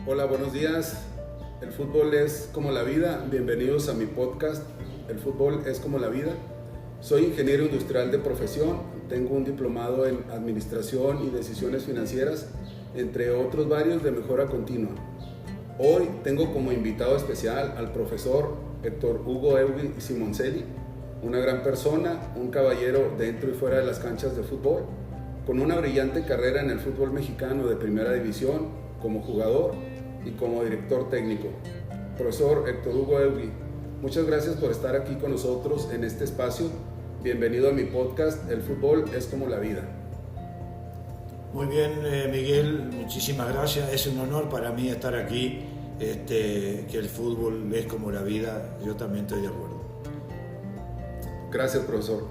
Hola, buenos días. El fútbol es como la vida. Bienvenidos a mi podcast. El fútbol es como la vida. Soy ingeniero industrial de profesión. Tengo un diplomado en administración y decisiones financieras, entre otros varios de mejora continua. Hoy tengo como invitado especial al profesor Héctor Hugo Eugi Simoncelli, una gran persona, un caballero dentro y fuera de las canchas de fútbol, con una brillante carrera en el fútbol mexicano de primera división como jugador y como director técnico. Profesor Héctor Hugo Eugi, muchas gracias por estar aquí con nosotros en este espacio. Bienvenido a mi podcast, El fútbol es como la vida. Muy bien, Miguel, muchísimas gracias. Es un honor para mí estar aquí, que el fútbol es como la vida. Yo también estoy de acuerdo. Gracias, profesor.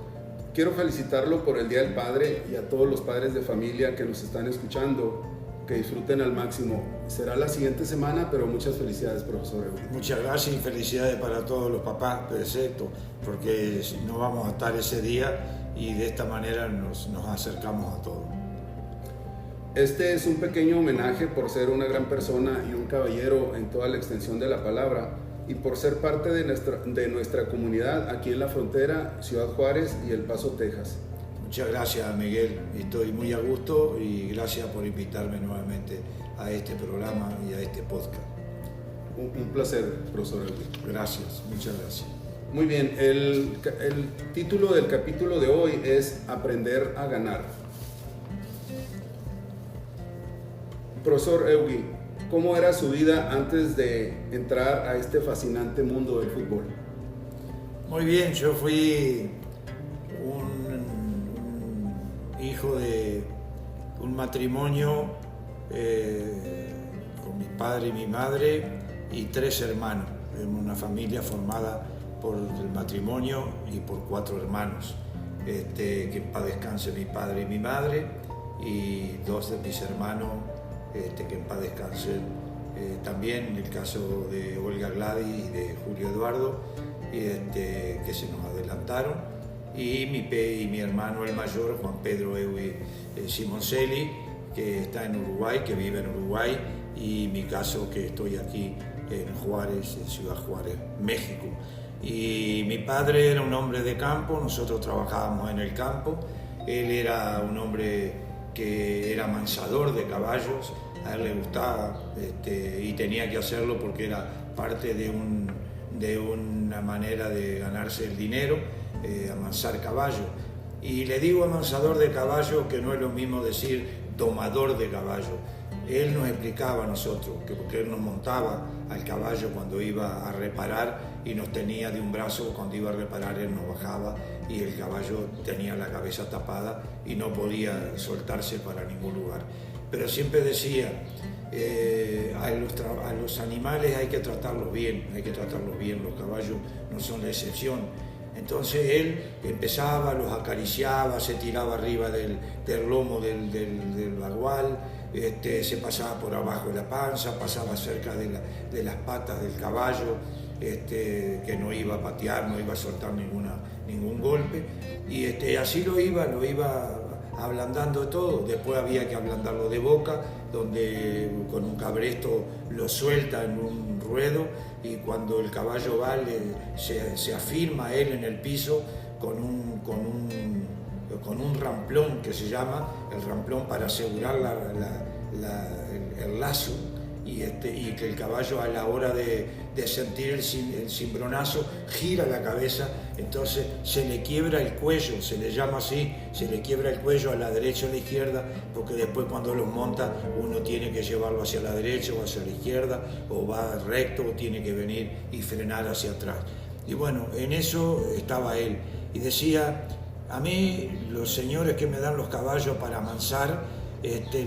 Quiero felicitarlo por el Día del Padre y a todos los padres de familia que nos están escuchando. Que disfruten al máximo. Será la siguiente semana, pero muchas felicidades, profesor Eugi. Muchas gracias y felicidades para todos los papás, perfecto, porque no vamos a estar ese día y de esta manera nos acercamos a todos. Este es un pequeño homenaje por ser una gran persona y un caballero en toda la extensión de la palabra y por ser parte de nuestra comunidad aquí en la frontera, Ciudad Juárez y El Paso, Texas. Muchas gracias, Miguel. Estoy muy a gusto y gracias por invitarme nuevamente a este programa y a este podcast. Un placer, profesor Eugi. Gracias, muchas gracias. Muy bien, el título del capítulo de hoy es Aprender a ganar. Profesor Eugi, ¿cómo era su vida antes de entrar a este fascinante mundo del fútbol? Muy bien, yo fui un hijo de un matrimonio con mi padre y mi madre y 3 hermanos, en una familia formada por el matrimonio y por 4 hermanos, que en paz descanse mi padre y mi madre, y 2 de mis hermanos que en paz descansen también, el caso de Olga Gladys y de Julio Eduardo, que se nos adelantaron. Y mi hermano el mayor, Juan Pedro Eugi Simoncelli, que está en Uruguay, que vive en Uruguay, y mi caso que estoy aquí en Juárez, en Ciudad Juárez, México. Y mi padre era un hombre de campo, nosotros trabajábamos en el campo. Él era un hombre que era mansador de caballos, a él le gustaba y tenía que hacerlo porque era parte de una manera de ganarse el dinero. Amansar caballo, y le digo amansador de caballo que no es lo mismo decir domador de caballo. Él nos explicaba a nosotros que porque él nos montaba al caballo cuando iba a reparar y nos tenía de un brazo, cuando iba a reparar él nos bajaba y el caballo tenía la cabeza tapada y no podía soltarse para ningún lugar, pero siempre decía a los animales hay que tratarlos bien, los caballos no son la excepción. Entonces él empezaba, los acariciaba, se tiraba arriba del lomo del bagual, se pasaba por abajo de la panza, pasaba cerca de las patas del caballo, que no iba a patear, no iba a soltar ningún golpe, y así lo iba ablandando todo. Después había que ablandarlo de boca, donde con un cabresto lo suelta en un ruedo, y cuando el caballo va se afirma él en el piso con un ramplón que se llama el ramplón para asegurar el lazo, y que el caballo a la hora de sentir el cimbronazo gira la cabeza, entonces se le quiebra el cuello, se le llama así, se le quiebra el cuello a la derecha o a la izquierda, porque después cuando los monta uno tiene que llevarlo hacia la derecha o hacia la izquierda, o va recto o tiene que venir y frenar hacia atrás. Y bueno, en eso estaba él, y decía, a mí los señores que me dan los caballos para amansar,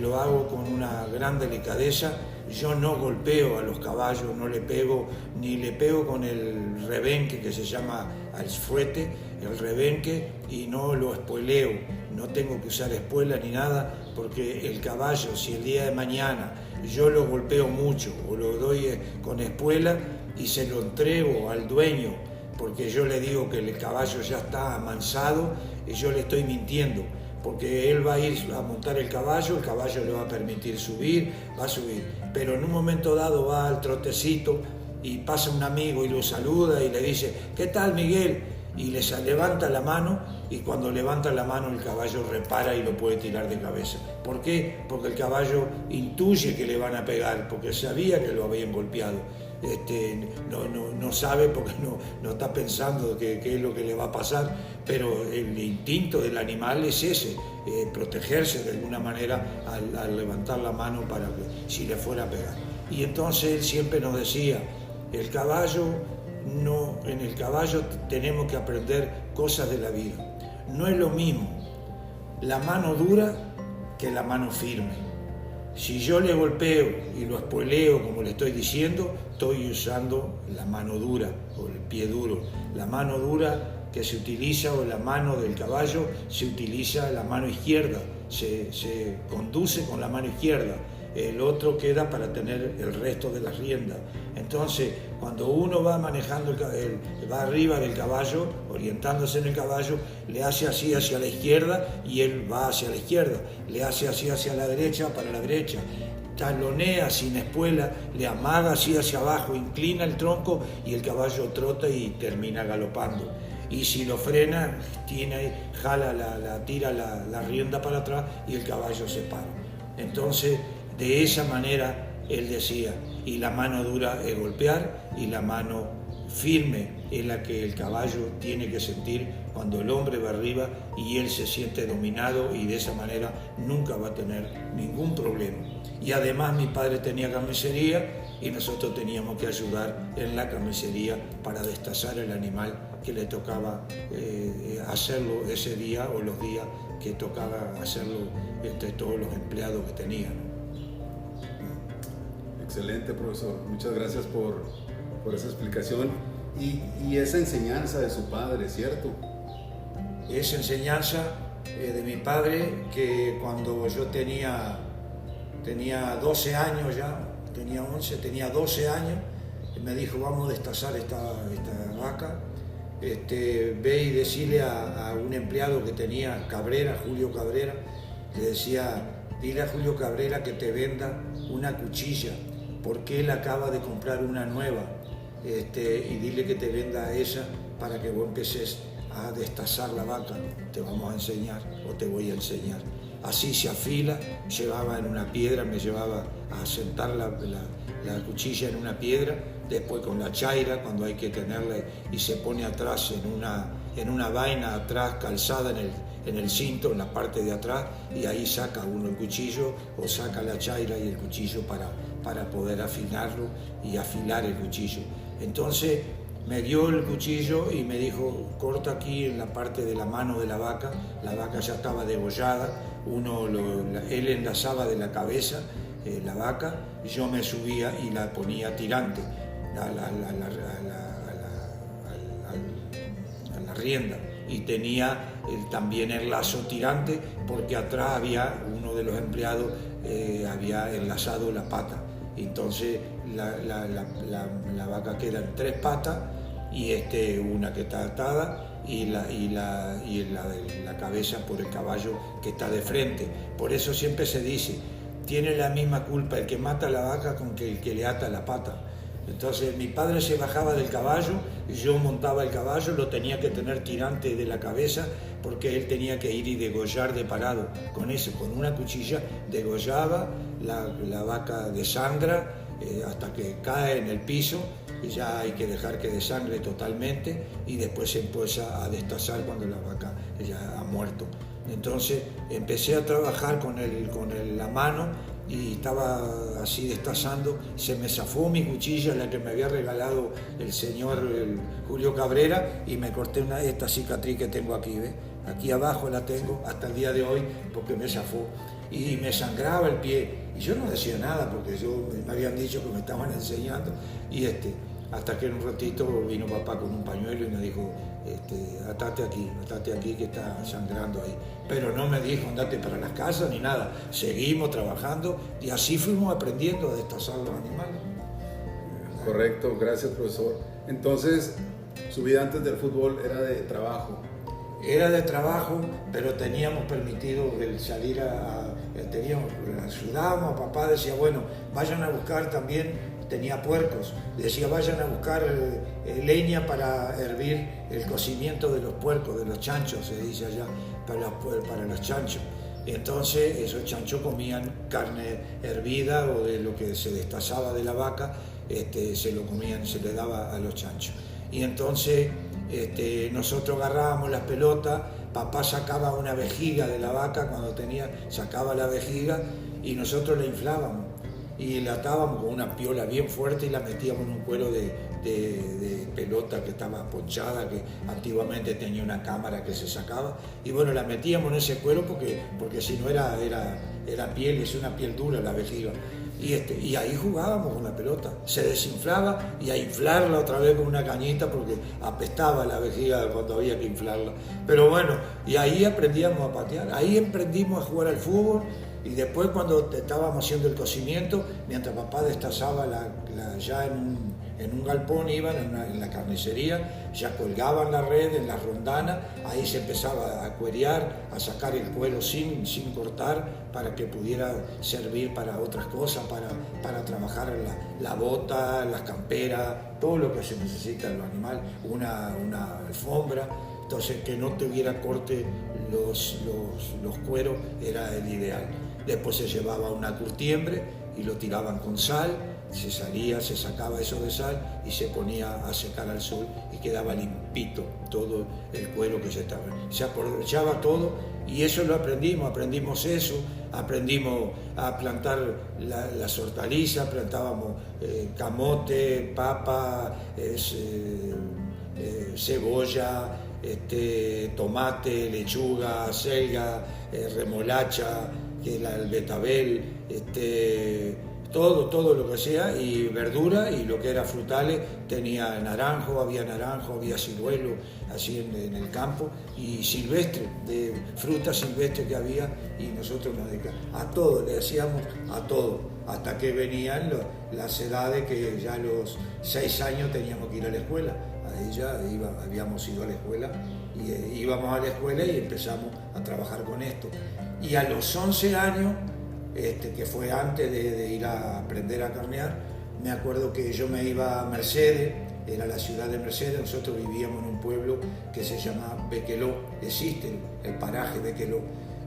lo hago con una gran delicadeza. Yo no golpeo a los caballos, no le pego, ni le pego con el rebenque que se llama alfuete, el rebenque, y no lo espueleo, no tengo que usar espuela ni nada, porque el caballo, si el día de mañana yo lo golpeo mucho o lo doy con espuela y se lo entrego al dueño, porque yo le digo que el caballo ya está amansado, y yo le estoy mintiendo, porque él va a ir a montar el caballo le va a permitir subir, va a subir, pero en un momento dado va al trotecito y pasa un amigo y lo saluda y le dice, ¿qué tal, Miguel? Y levanta la mano, y cuando levanta la mano el caballo repara y lo puede tirar de cabeza. ¿Por qué? Porque el caballo intuye que le van a pegar, porque sabía que lo habían golpeado. No sabe porque no está pensando qué es lo que le va a pasar, pero el instinto del animal es ese, protegerse de alguna manera al levantar la mano para que si le fuera a pegar. Y entonces él siempre nos decía, en el caballo tenemos que aprender cosas de la vida. No es lo mismo la mano dura que la mano firme. Si yo le golpeo y lo spoileo, como le estoy diciendo, estoy usando la mano dura o el pie duro. La mano dura que se utiliza, o la mano del caballo, se utiliza la mano izquierda, se conduce con la mano izquierda. El otro queda para tener el resto de las riendas. Entonces, cuando uno va manejando, va arriba del caballo, orientándose en el caballo, le hace así hacia la izquierda y él va hacia la izquierda, le hace así hacia la derecha para la derecha, talonea sin espuela, le amaga así hacia abajo, inclina el tronco y el caballo trota y termina galopando. Y si lo frena, tira la rienda para atrás y el caballo se para. Entonces, de esa manera él decía, y la mano dura es golpear y la mano firme es la que el caballo tiene que sentir cuando el hombre va arriba y él se siente dominado, y de esa manera nunca va a tener ningún problema. Y además mi padre tenía carnicería y nosotros teníamos que ayudar en la carnicería para destazar el animal que le tocaba hacerlo ese día o los días que tocaba hacerlo entre todos los empleados que tenían. Excelente, profesor. Muchas gracias por esa explicación y esa enseñanza de su padre, ¿cierto? Esa enseñanza de mi padre, que cuando yo tenía 12 años ya, tenía 11, tenía 12 años, me dijo, vamos a destazar esta vaca, ve y decirle a un empleado que tenía, Julio Cabrera, le decía, dile a Julio Cabrera que te venda una cuchilla, porque él acaba de comprar una nueva, y dile que te venda esa para que vos empieces a destazar la vaca, te vamos a enseñar o te voy a enseñar. Así se afila, llevaba en una piedra, me llevaba a sentar la cuchilla en una piedra, después con la chaira, cuando hay que tenerla, y se pone atrás en una vaina atrás, calzada en el cinto, en la parte de atrás, y ahí saca uno el cuchillo o saca la chaira y el cuchillo para poder afinarlo y afilar el cuchillo. Entonces me dio el cuchillo y me dijo, corta aquí en la parte de la mano de la vaca ya estaba degollada, él enlazaba de la cabeza la vaca, yo me subía y la ponía tirante a la rienda, y tenía también el lazo tirante, porque atrás había uno de los empleados, había enlazado la pata. Entonces la vaca queda en 3 patas, y una que está atada y la cabeza por el caballo que está de frente. Por eso siempre se dice, tiene la misma culpa el que mata a la vaca con que el que le ata la pata. Entonces mi padre se bajaba del caballo, yo montaba el caballo, lo tenía que tener tirante de la cabeza, porque él tenía que ir y degollar de parado. Con una cuchilla degollaba, la vaca desangra hasta que cae en el piso, y ya hay que dejar que desangre totalmente, y después se empieza a destazar cuando la vaca ya ha muerto. Entonces empecé a trabajar con la mano, y estaba así destazando, se me zafó mi cuchilla, la que me había regalado el señor Julio Cabrera, y me corté esta cicatriz que tengo aquí, ¿ves? Aquí abajo la tengo hasta el día de hoy, porque me zafó y me sangraba el pie, y yo no decía nada porque me habían dicho que me estaban enseñando, y hasta que en un ratito vino papá con un pañuelo y me dijo, atate aquí que está sangrando ahí. Pero no me dijo andate para las casas ni nada, seguimos trabajando y así fuimos aprendiendo a destazar los animales. Correcto, gracias, profesor. Entonces, su vida antes del fútbol era de trabajo. era de trabajo, pero teníamos permitido el salir ayudábamos a papá, decía, bueno, vayan a buscar también, tenía puercos, decía, vayan a buscar leña para hervir el cocimiento de los puercos, de los chanchos, se dice allá, para los chanchos. Entonces esos chanchos comían carne hervida o de lo que se destazaba de la vaca, se lo comían, se le daba a los chanchos. Y entonces nosotros agarrábamos las pelotas, papá sacaba una vejiga de la vaca sacaba la vejiga y nosotros la inflábamos y la atábamos con una piola bien fuerte y la metíamos en un cuero de pelota que estaba ponchada, que antiguamente tenía una cámara que se sacaba, y bueno, la metíamos en ese cuero porque si no era piel, es una piel dura la vejiga. Y ahí jugábamos con la pelota, se desinflaba y a inflarla otra vez con una cañita porque apestaba la vejiga cuando había que inflarla. Pero bueno, y ahí aprendíamos a patear, ahí aprendimos a jugar al fútbol. Y después cuando estábamos haciendo el cocimiento, mientras papá destazaba ya en un galpón, iban en la carnicería, ya colgaban la red en la rondana, ahí se empezaba a cuerear, a sacar el cuero sin cortar para que pudiera servir para otras cosas, para trabajar la bota, las camperas, todo lo que se necesita en los animales, una alfombra. Entonces que no tuviera corte los cueros era el ideal. Después se llevaba una curtiembre y lo tiraban con sal, se sacaba eso de sal y se ponía a secar al sol y quedaba limpito todo el cuero que se aprovechaba todo, y eso lo aprendimos eso, aprendimos a plantar las hortalizas, plantábamos camote, papa, cebolla, tomate, lechuga, selga, remolacha, que el betabel, todo lo que sea, y verdura, y lo que era frutales, había naranjo, había ciruelo, así en el campo, y silvestre, de fruta silvestre que había, y nosotros nos dedicábamos a todo, le decíamos a todo, hasta que venían las edades que ya a los 6 años teníamos que ir a la escuela. Ahí ya habíamos ido a la escuela, y íbamos a la escuela y empezamos a trabajar con esto. Y a los 11 años, que fue antes de ir a aprender a carnear, me acuerdo que yo me iba a Mercedes, era la ciudad de Mercedes, nosotros vivíamos en un pueblo que se llama Bequeló, existe el paraje Bequeló.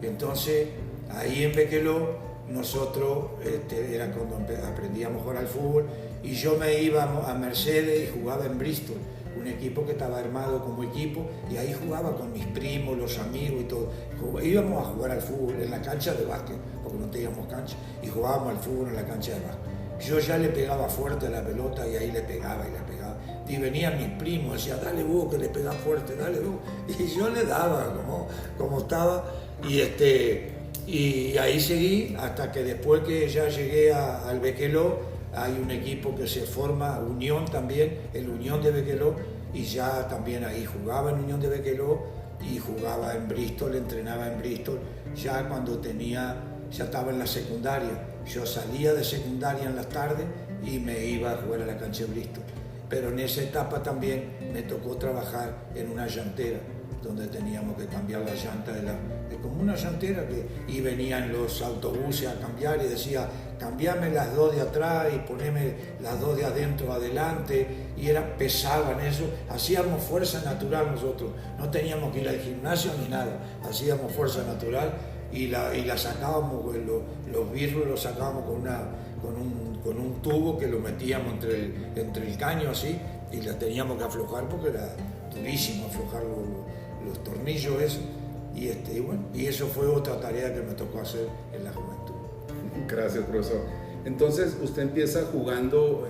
Entonces, ahí en Bequeló, nosotros, era cuando aprendíamos a jugar al fútbol, y yo me iba a Mercedes y jugaba en Bristol, un equipo que estaba armado como equipo, y ahí jugaba con mis primos, los amigos y todo. Íbamos a jugar al fútbol en la cancha de básquet, porque no teníamos cancha, y jugábamos al fútbol en la cancha de básquet. Yo ya le pegaba fuerte a la pelota y ahí le pegaba. Y venían mis primos, decían, dale vos que le pegás fuerte, dale vos. Y yo le daba como estaba, y ahí seguí hasta que después que ya llegué al Bequeló, hay un equipo que se forma, Unión también, el Unión de Bequeló, y ya también ahí jugaba en Unión de Bequeló y jugaba en Bristol, entrenaba en Bristol, ya cuando ya estaba en la secundaria. Yo salía de secundaria en las tardes y me iba a jugar a la cancha de Bristol. Pero en esa etapa también me tocó trabajar en una llantera, donde teníamos que cambiar la llanta como una llantera, y venían los autobuses a cambiar y decía, cambiame las 2 de atrás y poneme las 2 de adentro adelante, y pesaban eso, hacíamos fuerza natural nosotros, no teníamos que ir al gimnasio ni nada, hacíamos fuerza natural y la sacábamos, los birros los sacábamos con un tubo que lo metíamos entre el caño así, y la teníamos que aflojar porque era durísimo aflojar los tornillos esos, y bueno, y eso fue otra tarea que me tocó hacer en la juventud. Gracias, profesor. Entonces usted empieza jugando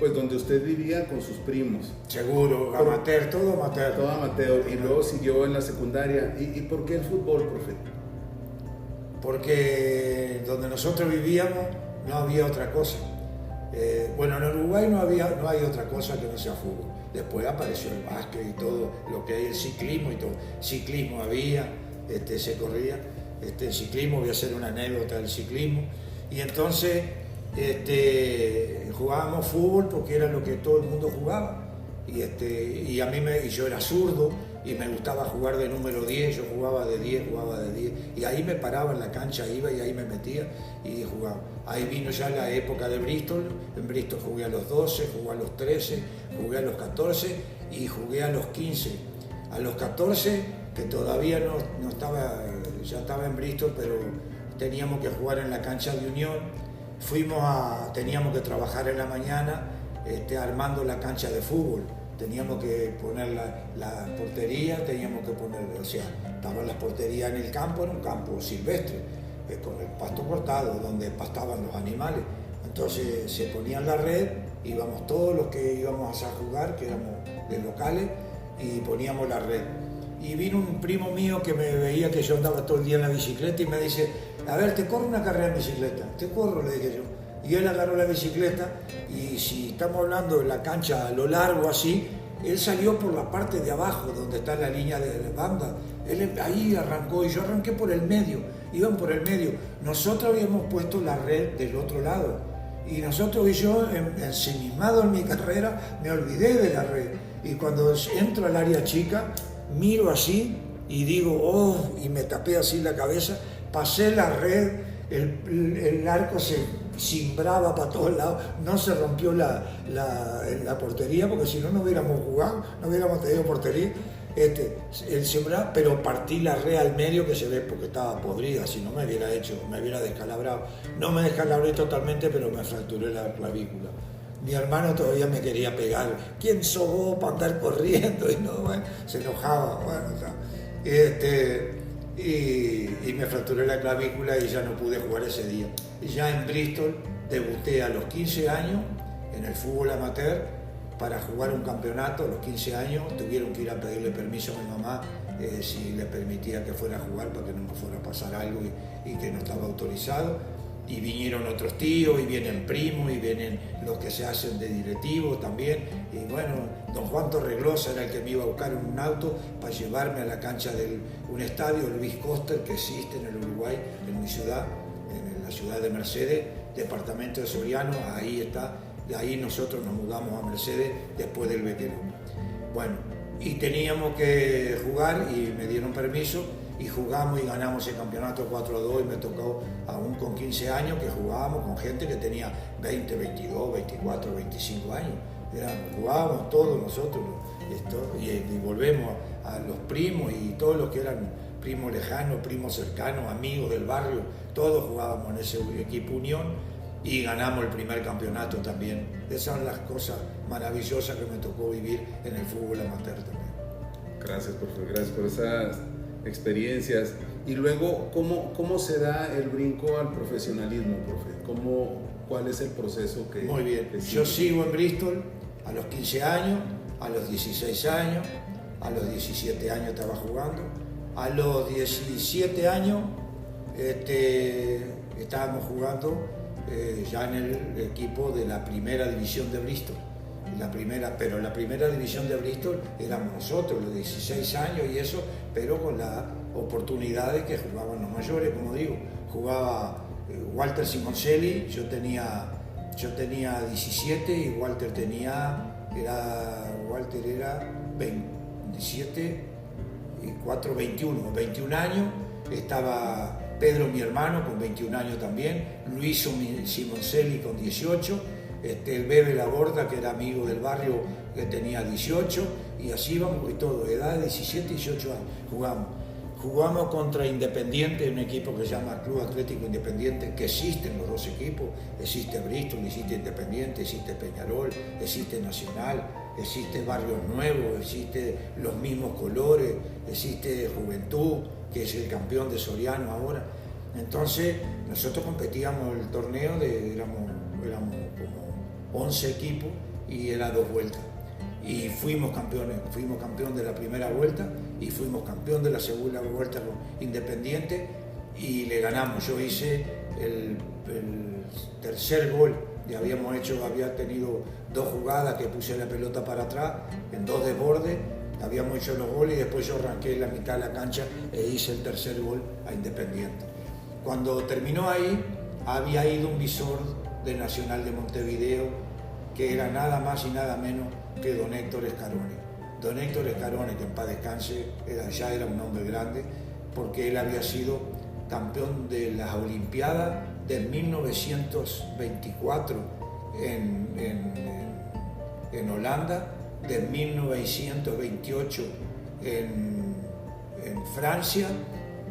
pues donde usted vivía con sus primos. Seguro, amateur, todo amateur. Todo amateur, y luego siguió en la secundaria. ¿Y por qué el fútbol, profe? Porque donde nosotros vivíamos no había otra cosa. Bueno, en Uruguay no hay otra cosa que no sea fútbol. Después apareció el básquet y todo lo que hay, el ciclismo y todo. Ciclismo había, se corría. El ciclismo, voy a hacer una anécdota del ciclismo. Y entonces jugábamos fútbol porque era lo que todo el mundo jugaba. Y yo era zurdo, y me gustaba jugar de número 10, yo jugaba de 10, y ahí me paraba en la cancha, iba y ahí me metía y jugaba. Ahí vino ya la época de Bristol, en Bristol jugué a los 12, jugué a los 13, jugué a los 14 y jugué a los 15. A los 14, que todavía no estaba, ya estaba en Bristol, pero teníamos que jugar en la cancha de Unión, teníamos que trabajar en la mañana armando la cancha de fútbol. Teníamos que poner la portería, estaban las porterías en el campo, era un campo silvestre, con el pasto cortado, donde pastaban los animales. Entonces se ponía la red, íbamos todos los que íbamos a jugar, que éramos de locales, y poníamos la red. Y vino un primo mío que me veía que yo andaba todo el día en la bicicleta y me dice, a ver, te corro una carrera en bicicleta. Te corro, le dije yo. Y él agarró la bicicleta y si estamos hablando de la cancha a lo largo así, él salió por la parte de abajo donde está la línea de banda. Él ahí arrancó y yo arranqué por el medio, iban por el medio. Nosotros habíamos puesto la red del otro lado y nosotros y yo, ensimismado en mi carrera, me olvidé de la red. Y cuando entro al área chica, miro así y digo, oh, y me tapé así la cabeza, pasé la red, el arco se cimbraba para todos lados, no se rompió la portería, porque si no, no hubiéramos jugado, no hubiéramos tenido portería, el cimbraba, pero partí la red al medio, que se ve porque estaba podrida, si no me hubiera descalabrado. No me descalabré totalmente, pero me fracturé la clavícula. Mi hermano todavía me quería pegar, ¿quién sos vos para andar corriendo? Y no, bueno, se enojaba, bueno, o sea, y me fracturé la clavícula y ya no pude jugar ese día. Y ya en Bristol debuté a los 15 años en el fútbol amateur para jugar un campeonato. A los 15 años tuvieron que ir a pedirle permiso a mi mamá si le permitía que fuera a jugar para que no me fuera a pasar algo y que no estaba autorizado. Y vinieron otros tíos, y vienen primos, y vienen los que se hacen de directivos también. Y bueno, don Juan Torreglosa era el que me iba a buscar en un auto para llevarme a la cancha de un estadio, Luis Coster, que existe en el Uruguay, en mi ciudad, en la ciudad de Mercedes, departamento de Soriano, ahí está. De ahí nosotros nos mudamos a Mercedes después del Bequerón. Bueno, y teníamos que jugar y me dieron permiso. Y jugamos y ganamos el campeonato 4-2 y me tocó aún con 15 años que jugábamos con gente que tenía 20, 22, 24, 25 años. Jugábamos todos nosotros y volvemos a los primos y todos los que eran primos lejanos, primos cercanos, amigos del barrio, todos jugábamos en ese equipo Unión y ganamos el primer campeonato también. Esas son las cosas maravillosas que me tocó vivir en el fútbol amateur también. Gracias, profe, gracias por esas experiencias. Y luego, ¿cómo se da el brinco al profesionalismo, profe? ¿Cuál es el proceso que...? Muy bien, yo sigo en Bristol a los 15 años, a los 16 años, a los 17 años estaba jugando, a los 17 años estábamos jugando ya en el equipo de la primera división de Bristol. Pero la primera división de Bristol éramos nosotros, los 16 años y eso, pero con las oportunidades que jugaban los mayores, como digo. Jugaba Walter Simoncelli, yo tenía 17 y Walter era 27 y 4, 21 años. Estaba Pedro, mi hermano, con 21 años también, Luis Simoncelli con 18, el Bebe Laborda, que era amigo del barrio, que tenía 18, y así íbamos y todo, edad de 17, 18 años, jugamos contra Independiente, un equipo que se llama Club Atlético Independiente, que existen los dos equipos, existe Bristol, existe Independiente, existe Peñarol, existe Nacional, existe Barrios Nuevos, existe los mismos colores, existe Juventud, que es el campeón de Soriano ahora. Entonces nosotros competíamos el torneo, éramos como 11 equipos y era 2 vueltas. Y fuimos campeón de la primera vuelta y fuimos campeón de la segunda vuelta con Independiente y le ganamos. Yo hice el tercer gol, había tenido 2 jugadas que puse la pelota para atrás, en 2 desbordes, habíamos hecho los goles y después yo arranqué en la mitad de la cancha e hice el tercer gol a Independiente. Cuando terminó ahí, había ido un visor del Nacional de Montevideo, que era nada más y nada menos que don Héctor Scaroni. don Héctor Escarone, que en paz descanse, ya era un hombre grande, porque él había sido campeón de las Olimpiadas de 1924 en Holanda, de 1928 en Francia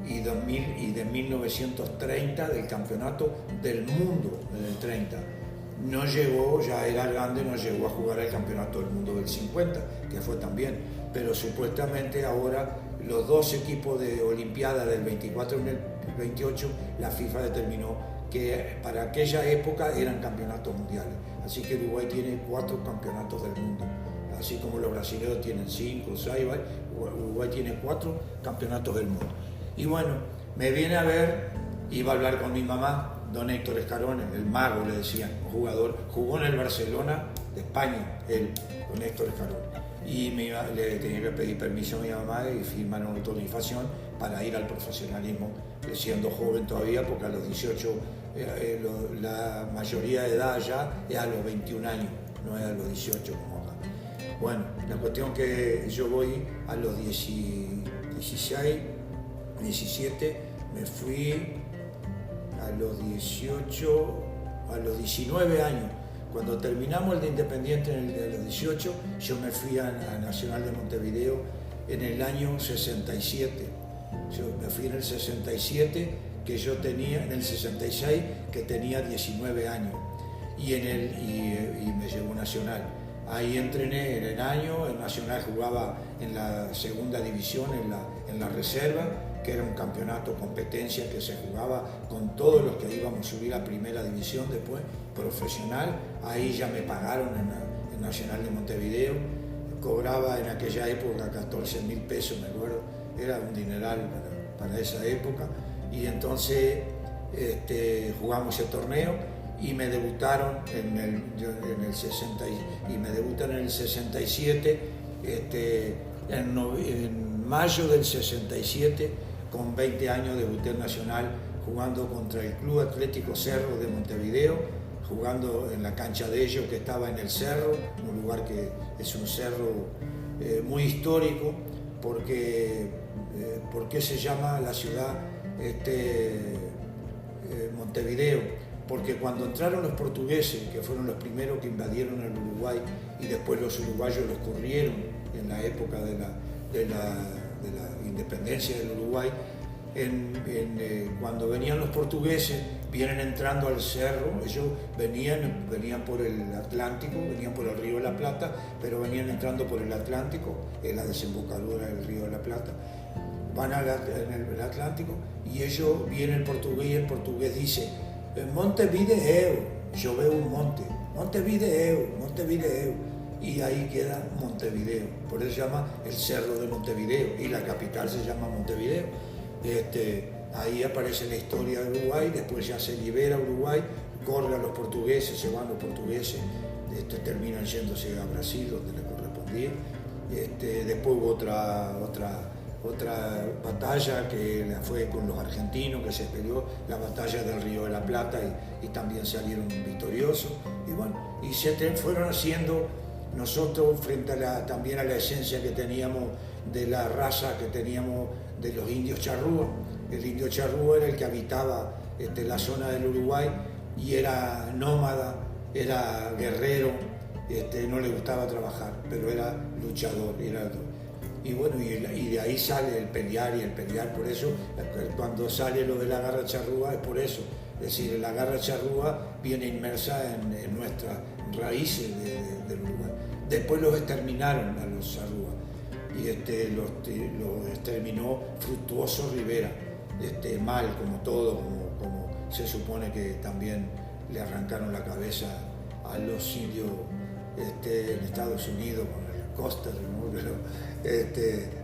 y de 1930 del campeonato del mundo en el 30. No llegó, ya era grande, no llegó a jugar el campeonato del mundo del 50, que fue también, pero supuestamente ahora los dos equipos de Olimpiada del 24 y el 28, la FIFA determinó que para aquella época eran campeonatos mundiales. Así que Uruguay tiene 4 campeonatos del mundo. Así como los brasileños tienen 5 o 6, Uruguay tiene 4 campeonatos del mundo. Y bueno, me viene a ver, iba a hablar con mi mamá, don Héctor Escarone, el mago le decían, jugador, jugó en el Barcelona de España, don Héctor Escarone. Y le tenía que pedir permiso a mi mamá y firmar una autorización para ir al profesionalismo, siendo joven todavía, porque a los 18, la mayoría de edad ya es a los 21 años, no es a los 18 como acá. Bueno, la cuestión que yo voy a los 16, 17, me fui a los 18, a los 19 años. Cuando terminamos el de Independiente de los 18, yo me fui a Nacional de Montevideo en el año 67. Yo me fui en el 67, que yo tenía, en el 66, que tenía 19 años. Y me llevó Nacional. Ahí entrené en el año, en Nacional jugaba en la segunda división, en la reserva, que era un campeonato, competencia que se jugaba con todos los que íbamos a subir a primera división después, profesional. Ahí ya me pagaron en Nacional de Montevideo, cobraba en aquella época 14.000 pesos, me acuerdo, era un dineral para esa época, y entonces jugamos ese torneo y me debutaron en el 60 y me debutan en el 67, en mayo del 67, con 20 años debuté en Nacional jugando contra el Club Atlético Cerro de Montevideo, jugando en la cancha de ellos que estaba en el Cerro, un lugar que es un cerro muy histórico, porque se llama la ciudad Montevideo, porque cuando entraron los portugueses, que fueron los primeros que invadieron el Uruguay, y después los uruguayos los corrieron en la época de la independencia del Uruguay, cuando venían los portugueses, vienen entrando al cerro, ellos venían por el Atlántico, venían por el Río de la Plata, pero venían entrando por el Atlántico, en la desembocadura del Río de la Plata, van en el Atlántico, y ellos vienen el portugués, y el portugués dice: Montevideo, yo veo un monte, Montevideo, y ahí queda Montevideo, por eso se llama el Cerro de Montevideo, y la capital se llama Montevideo. Ahí aparece la historia de Uruguay, después ya se libera Uruguay, corren a los portugueses, se van los portugueses, terminan yéndose a Brasil, donde les correspondía. Después hubo otra batalla que fue con los argentinos, que se peleó, la batalla del Río de la Plata, y también salieron victoriosos. Y bueno, y se fueron haciendo, nosotros frente también a la esencia que teníamos de la raza que teníamos de los indios charrúa. El indio charrúa era el que habitaba la zona del Uruguay y era nómada, era guerrero, no le gustaba trabajar, pero era luchador. Y bueno, y de ahí sale el pelear, por eso cuando sale lo de la garra charrúa es por eso. Es decir, la garra charrúa viene inmersa en nuestras raíces del Uruguay. Después los exterminaron a los charrúas, y los exterminó Fructuoso Rivera, mal como todo, como se supone que también le arrancaron la cabeza a los indios en Estados Unidos con el Coster, ¿no?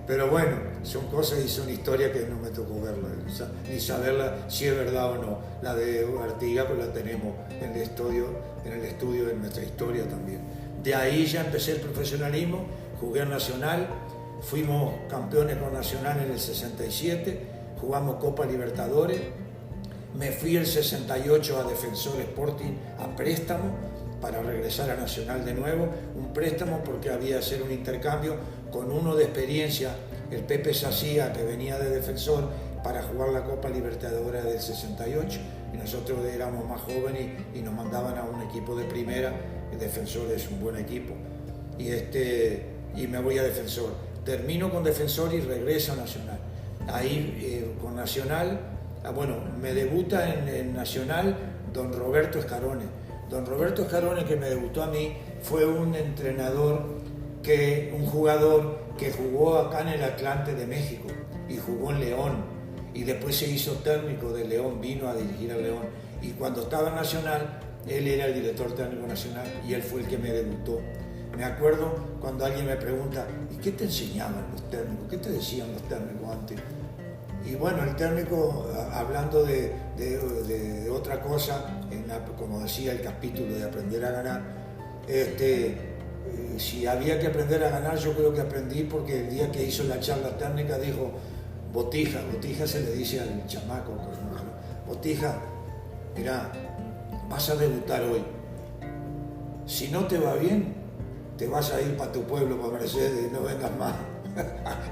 Pero bueno, son cosas y son historias que no me tocó verla, ni saberla si es verdad o no. La de Artigas pues la tenemos en el estudio de nuestra historia también. De ahí ya empecé el profesionalismo, jugué en Nacional, fuimos campeones con Nacional en el 67, jugamos Copa Libertadores, me fui el 68 a Defensor Sporting a préstamo, para regresar a Nacional de nuevo, un préstamo porque había que hacer un intercambio con uno de experiencia, el Pepe Sacía, que venía de Defensor para jugar la Copa Libertadores del 68, y nosotros éramos más jóvenes y nos mandaban a un equipo de primera. El Defensor es un buen equipo, y me voy a Defensor. Termino con Defensor y regreso a Nacional. Ahí con Nacional, me debuta en Nacional don Roberto Escarone. Don Roberto Escarone, que me debutó a mí, fue un jugador que jugó acá en el Atlante de México y jugó en León, y después se hizo técnico de León, vino a dirigir al León, y cuando estaba en Nacional, él era el director técnico nacional y él fue el que me debutó. Me acuerdo cuando alguien me pregunta, ¿y qué te enseñaban los técnicos? ¿Qué te decían los técnicos antes? Y bueno, el técnico, hablando de otra cosa, como decía el capítulo de aprender a ganar, si había que aprender a ganar, yo creo que aprendí, porque el día que hizo la charla técnica dijo, Botija se le dice al chamaco, Botija, mirá, vas a debutar hoy. Si no te va bien, te vas a ir para tu pueblo, para Mercedes, y no vengas más.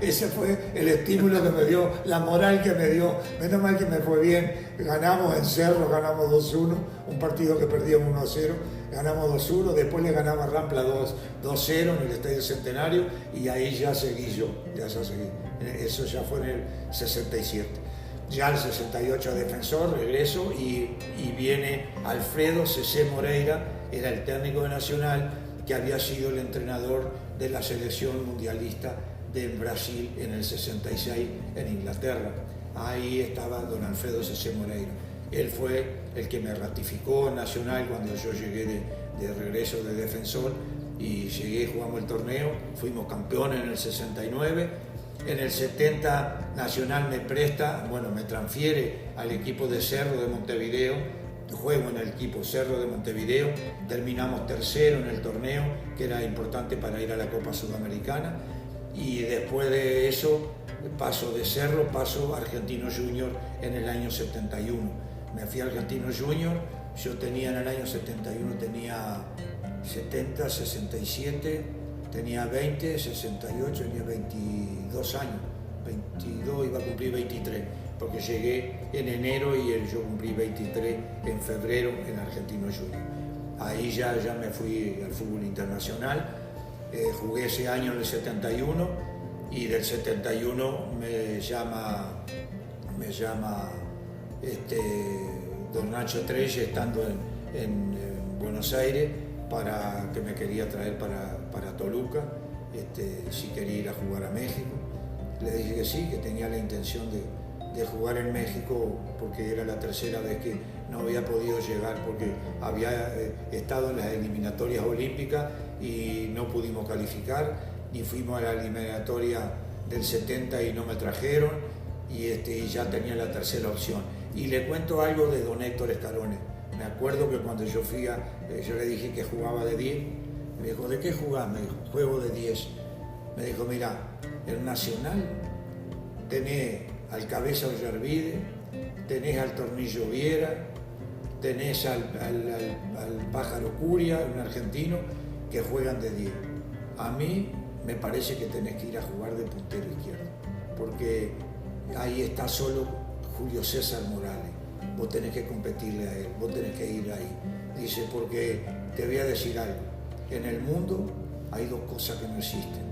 Ese fue el estímulo que me dio, la moral que me dio. Menos mal que me fue bien. Ganamos en Cerro, ganamos 2-1, un partido que perdíamos 1-0, ganamos 2-1, después le ganaba Rampla 2-0 en el Estadio Centenario, y ahí ya seguí yo, Eso ya fue en el 67. Ya el 68 a Defensor, regreso, y viene Alfredo Cecé Moreira, era el técnico de Nacional, que había sido el entrenador de la selección mundialista de Brasil en el 66 en Inglaterra. Ahí estaba don Alfredo Cecé Moreira. Él fue el que me ratificó en Nacional cuando yo llegué de regreso de Defensor, y jugamos el torneo, fuimos campeones en el 69. En el 70 Nacional me transfiere al equipo de Cerro de Montevideo. Juego en el equipo Cerro de Montevideo, terminamos tercero en el torneo, que era importante para ir a la Copa Sudamericana, y después de eso paso de Cerro, paso a Argentino Junior en el año 71. Me fui a Argentino Junior, yo tenía en el año 71, tenía 70, 67, tenía 20, 68, tenía 22 años, 22, iba a cumplir 23. Porque llegué en enero y yo cumplí 23 en febrero en Argentino Junior. Ahí ya me fui al fútbol internacional, jugué ese año en el 71, y del 71 me llama don Nacho Treyes, estando en Buenos Aires, para que me quería traer para Toluca, si quería ir a jugar a México. Le dije que sí, que tenía la intención de jugar en México, porque era la tercera vez que no había podido llegar, porque había estado en las eliminatorias olímpicas y no pudimos calificar, y fuimos a la eliminatoria del 70 y no me trajeron, y ya tenía la tercera opción. Y le cuento algo de don Héctor Escarone. Me acuerdo que cuando yo fui yo le dije que jugaba de 10, me dijo, ¿de qué jugás? Me dijo, juego de 10. Me dijo, mira, el Nacional tenés al Cabeza Ollarvide, tenés al Tornillo Viera, tenés al Pájaro Curia, un argentino, que juegan de 10. A mí me parece que tenés que ir a jugar de puntero izquierdo, porque ahí está solo Julio César Morales, vos tenés que competirle a él, vos tenés que ir ahí. Dice, porque te voy a decir algo, en el mundo hay dos cosas que no existen: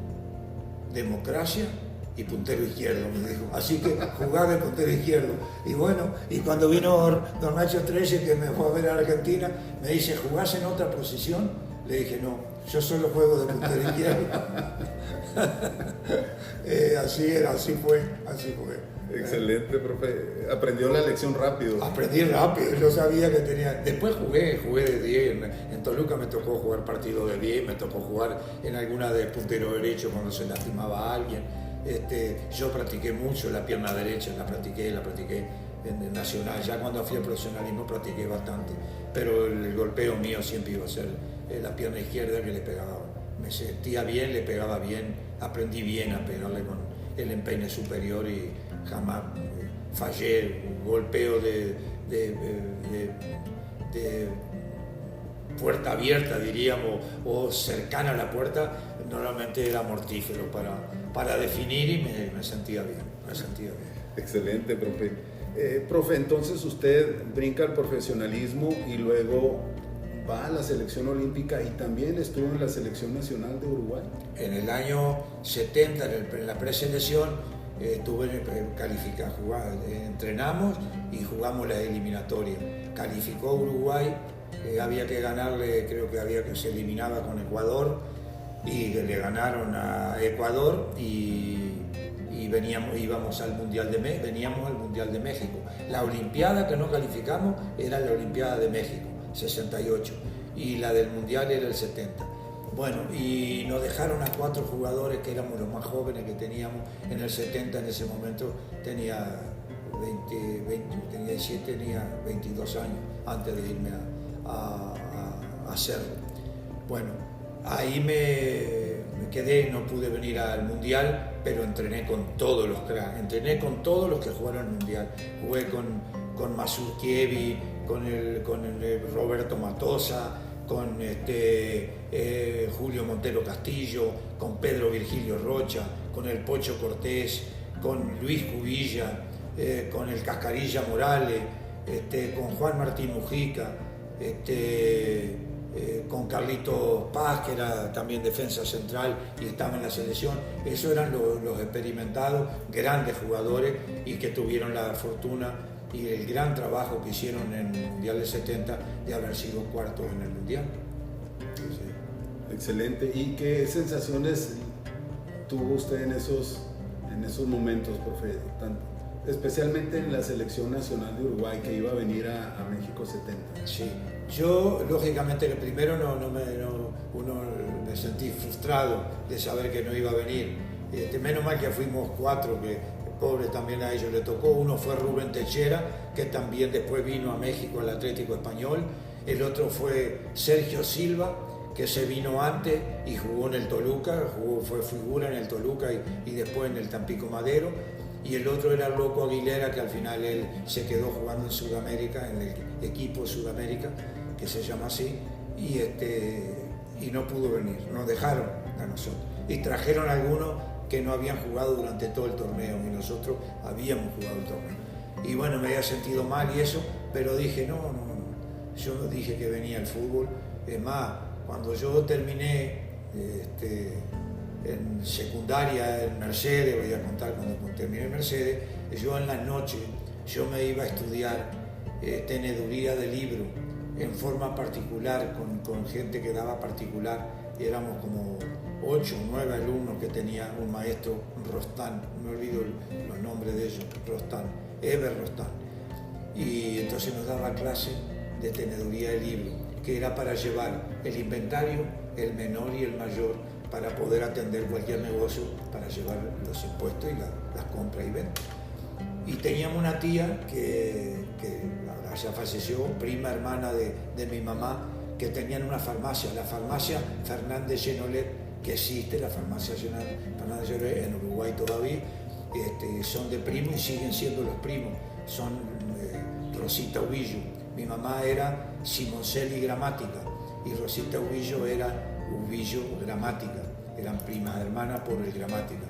democracia y puntero izquierdo, me dijo. Así que jugaba de puntero izquierdo. Y bueno, y cuando vino don Nacho Treyes, que me fue a ver a Argentina, me dice, ¿jugás en otra posición? Le dije, no, yo solo juego de puntero izquierdo. Así fue. Excelente, profe. Aprendió la lección rápido. Aprendí rápido, yo sabía que tenía... Después jugué de 10, en Toluca me tocó jugar partido de 10, me tocó jugar en alguna de puntero derecho cuando se lastimaba a alguien. Yo practiqué mucho la pierna derecha, la practiqué en Nacional. Ya cuando fui al profesionalismo practiqué bastante, pero el golpeo mío siempre iba a ser la pierna izquierda, que le pegaba. Me sentía bien, le pegaba bien, aprendí bien a pegarle con el empeine superior y jamás fallé. Un golpeo puerta abierta, diríamos, o cercana a la puerta, normalmente era mortífero para definir y me sentía bien, Excelente, profe. Profe, entonces usted brinca al profesionalismo y luego va a la selección olímpica y también estuvo en la selección nacional de Uruguay. En el año 70, en la preselección, tuve calificar, entrenamos y jugamos la eliminatoria. Calificó Uruguay, había que ganarle, creo que se eliminaba con Ecuador y le ganaron a Ecuador y íbamos al veníamos al Mundial de México. La Olimpiada que no calificamos era la Olimpiada de México, 68, y la del Mundial era el 70. Bueno, y nos dejaron a 4 jugadores que éramos los más jóvenes que teníamos en el 70, en ese momento tenía 17, tenía 22 años antes de irme a hacerlo. Bueno, ahí me quedé, no pude venir al Mundial, pero entrené con todos los cracks, entrené con todos los que jugaron el Mundial. Jugué con Mazurkiewicz, con el Roberto Matosa, con Julio Montero Castillo, con Pedro Virgilio Rocha, con el Pocho Cortés, con Luis Cubilla, con el Cascarilla Morales, con Juan Martín Mujica, con Carlitos Paz, que era también defensa central y estaba en la selección. Esos eran los experimentados, grandes jugadores y que tuvieron la fortuna y el gran trabajo que hicieron en el Mundial del 70 de haber sido cuartos en el Mundial. Sí. Excelente. ¿Y qué sensaciones tuvo usted en esos momentos, profe? Especialmente en la selección nacional de Uruguay que iba a venir a México 70. Sí, yo lógicamente que primero uno me sentí frustrado de saber que no iba a venir. Menos mal que fuimos 4, que pobre también a ellos le tocó. Uno fue Rubén Techera, que también después vino a México al Atlético Español. El otro fue Sergio Silva, que se vino antes y jugó en el Toluca, fue figura en el Toluca y después en el Tampico Madero. Y el otro era el Loco Aguilera, que al final él se quedó jugando en Sudamérica, en el equipo de Sudamérica, que se llama así, y no pudo venir, nos dejaron a nosotros. Y trajeron algunos que no habían jugado durante todo el torneo, y nosotros habíamos jugado el torneo. Y bueno, me había sentido mal y eso, pero dije, no, yo no dije que venía el fútbol. Es más, cuando yo terminé en secundaria en Mercedes, voy a contar cuando terminé en Mercedes, yo en las noches yo me iba a estudiar teneduría de libro en forma particular con gente que daba particular, y éramos como 8 o 9 alumnos que tenía un maestro, Rostán, no olvido los nombres de ellos, Rostán, Eber Rostán, y entonces nos daba clase de teneduría de libro, que era para llevar el inventario, el menor y el mayor, para poder atender cualquier negocio, para llevar los impuestos y las compras y ventas. Y teníamos una tía que ahora ya falleció, prima hermana de mi mamá, que tenían una farmacia, la farmacia Fernández Genolet, que existe, la farmacia Fernández Genolet en Uruguay todavía, son de primos y siguen siendo los primos, son Rosita Ubillo. Mi mamá era Simoncelli Gramática y Rosita Ubillo era Ubillo Gramática, eran primas hermanas por el Gramática.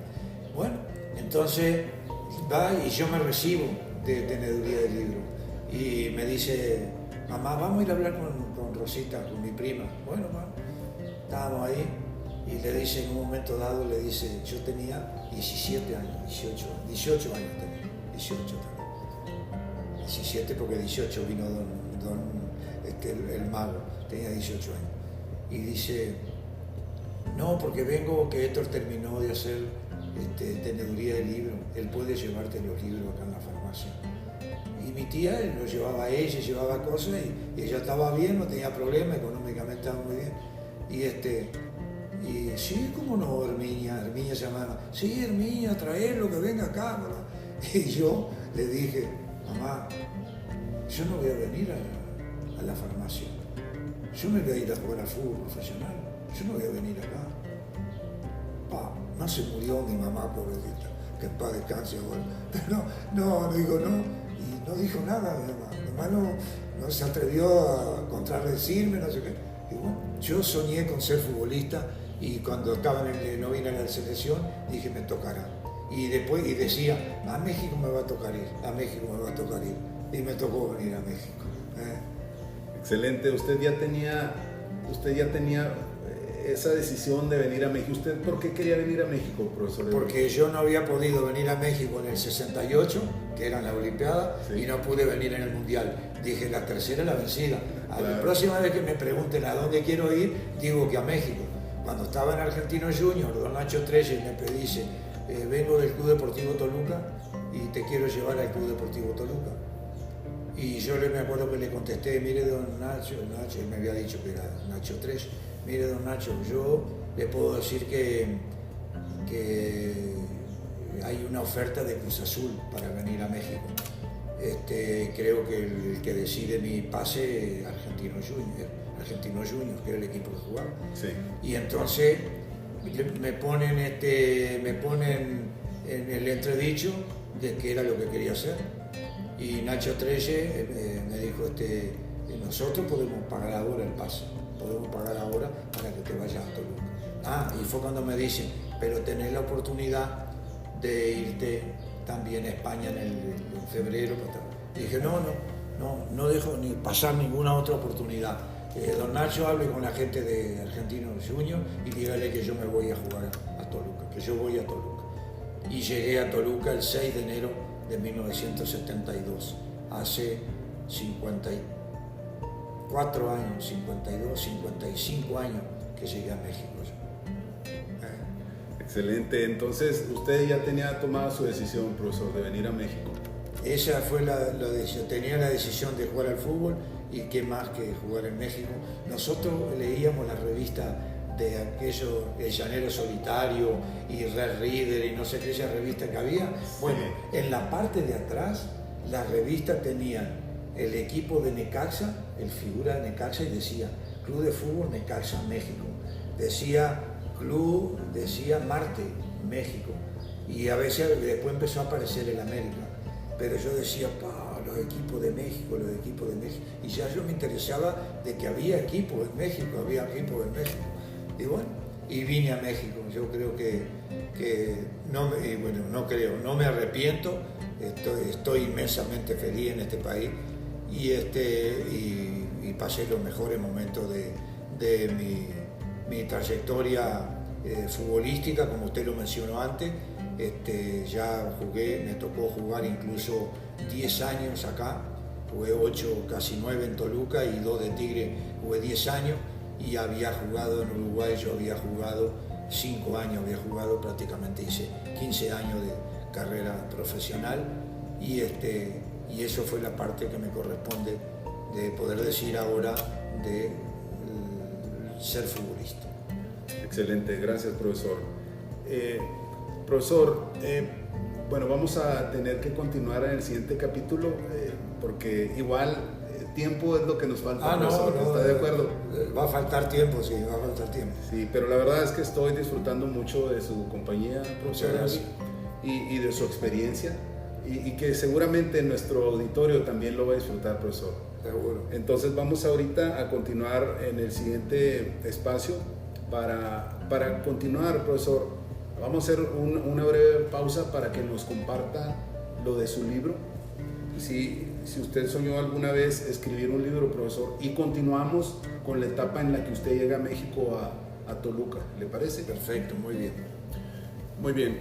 Bueno, entonces va y yo me recibo de teneduría de libro y me dice, mamá, vamos a ir a hablar con Rosita, con mi prima. Bueno, estábamos ahí y le dice, en un momento dado, le dice, yo tenía 17 años, 18 años tenía, 18 también. 17 porque 18 vino el mago, tenía 18 años. Y dice, no, porque vengo, que Héctor terminó de hacer teneduría de libro, él puede llevarte los libros acá en la farmacia. Y mi tía lo llevaba a ella, llevaba cosas y ella estaba bien, no tenía problema, económicamente estaba muy bien. Y sí, cómo no, Herminia se llamaba, sí, Herminia, traerlo, que venga acá. ¿Verdad? Y yo le dije, mamá, yo no voy a venir a la farmacia, yo me voy a ir a jugar al fútbol profesional, yo no voy a venir acá. No se murió mi mamá, pobrecita, que en paz descanse ahora. Pero no, digo no, y no dijo nada mi mamá. Mi mamá no se atrevió a contradecirme, no sé qué. Y bueno, yo soñé con ser futbolista y cuando estaba no vine a la selección dije me tocará. Y después decía, a México me va a tocar ir, a México me va a tocar ir. Y me tocó venir a México. Excelente, usted ya tenía esa decisión de venir a México. ¿Usted por qué quería venir a México, profesor? Porque yo no había podido venir a México en el 68, que era en la Olimpiada, sí, y no pude venir en el Mundial. Dije, la tercera es la vencida. Claro. La próxima vez que me pregunten a dónde quiero ir, digo que a México. Cuando estaba en Argentino Junior, don Nacho Treyes me dice, vengo del Club Deportivo Toluca y te quiero llevar al Club Deportivo Toluca. Y yo me acuerdo que le contesté, mire don Nacho, él me había dicho que era Nacho Treyes, mire don Nacho, yo le puedo decir que hay una oferta de Cruz Azul para venir a México. Creo que el que decide mi pase es Argentino Junior, que era el equipo que jugaba. Sí. Y entonces me ponen en el entredicho de que era lo que quería hacer. Y Nacho Treyes me dijo, nosotros podemos pagar ahora el pase, podemos pagar ahora para que te vayas a Toluca. Y fue cuando me dicen, pero tenés la oportunidad de irte también a España en febrero. Y dije, no dejo ni pasar ninguna otra oportunidad. Don Nacho, hable con la gente de Argentino Junior y dígale que yo me voy a jugar a Toluca, que yo voy a Toluca. Y llegué a Toluca el 6 de enero de 1972, hace 54 años, 52, 55 años que llegué a México. Excelente, entonces usted ya tenía tomada su decisión, profesor, de venir a México. Esa fue la decisión, tenía la decisión de jugar al fútbol y qué más que jugar en México. Nosotros leíamos la revista de aquello, El Llanero Solitario y Red Reader y no sé qué, esa revista que había. Bueno, en la parte de atrás, la revista tenía el equipo de Necaxa, el figura de Necaxa, y decía Club de Fútbol Necaxa, México. Decía Marte, México. Y a veces después empezó a aparecer el América. Pero yo decía, los equipos de México. Y ya yo me interesaba de que había equipos en México. Y bueno, y vine a México. Yo creo no me arrepiento. Estoy inmensamente feliz en este país y pasé los mejores momentos de mi trayectoria futbolística, como usted lo mencionó antes. Ya me tocó jugar incluso 10 años acá, jugué 8, casi 9 en Toluca y 2 de Tigre, jugué 10 años y había jugado en Uruguay, yo había jugado 5 años, prácticamente hice 15 años de carrera profesional y eso fue la parte que me corresponde de poder decir ahora de ser futbolista. Excelente, gracias, profesor. Profesor, bueno, vamos a tener que continuar en el siguiente capítulo porque igual tiempo es lo que nos falta, profesor. ¿Está de acuerdo? Va a faltar tiempo, sí, va a faltar tiempo. Sí, pero la verdad es que estoy disfrutando mucho de su compañía, profesor, y de su experiencia y que seguramente nuestro auditorio también lo va a disfrutar, profesor. Seguro. Entonces vamos ahorita a continuar en el siguiente espacio para continuar, profesor. Vamos a hacer una breve pausa para que nos comparta lo de su libro. Si usted soñó alguna vez escribir un libro, profesor, y continuamos con la etapa en la que usted llega a México, a Toluca, ¿le parece? Perfecto, muy bien. Muy bien.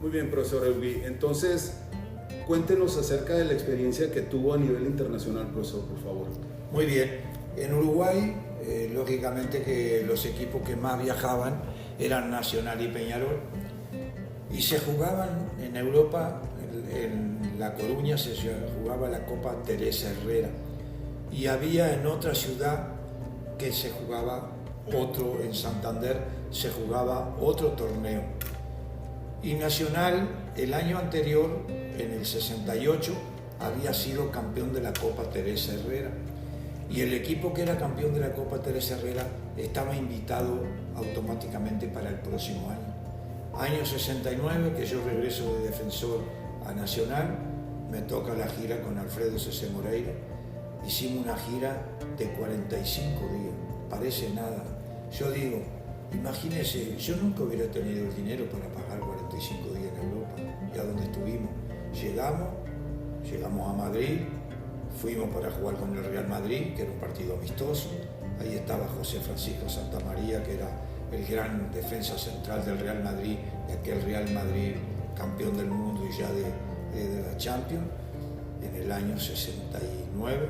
Muy bien, profesor Eugui. Entonces, cuéntenos acerca de la experiencia que tuvo a nivel internacional, profesor, por favor. Muy bien. En Uruguay, lógicamente que los equipos que más viajaban eran Nacional y Peñarol. Y se jugaban en Europa, en La Coruña se jugaba la Copa Teresa Herrera. Y había en otra ciudad que se jugaba otro, en Santander, se jugaba otro torneo. Y Nacional, el año anterior, en el 68, había sido campeón de la Copa Teresa Herrera. Y el equipo que era campeón de la Copa Teresa Herrera estaba invitado automáticamente para el próximo año. Año 69, que yo regreso de Defensor a Nacional, me toca la gira con Alfredo César Moreira. Hicimos una gira de 45 días, parece nada. Yo digo, imagínense, yo nunca hubiera tenido el dinero para pagar 45 días en Europa, y a donde estuvimos. Llegamos a Madrid, fuimos para jugar con el Real Madrid, que era un partido amistoso. Ahí estaba José Francisco Santamaría, que era el gran defensa central del Real Madrid, de aquel Real Madrid campeón del mundo y ya de la Champions, en el año 69.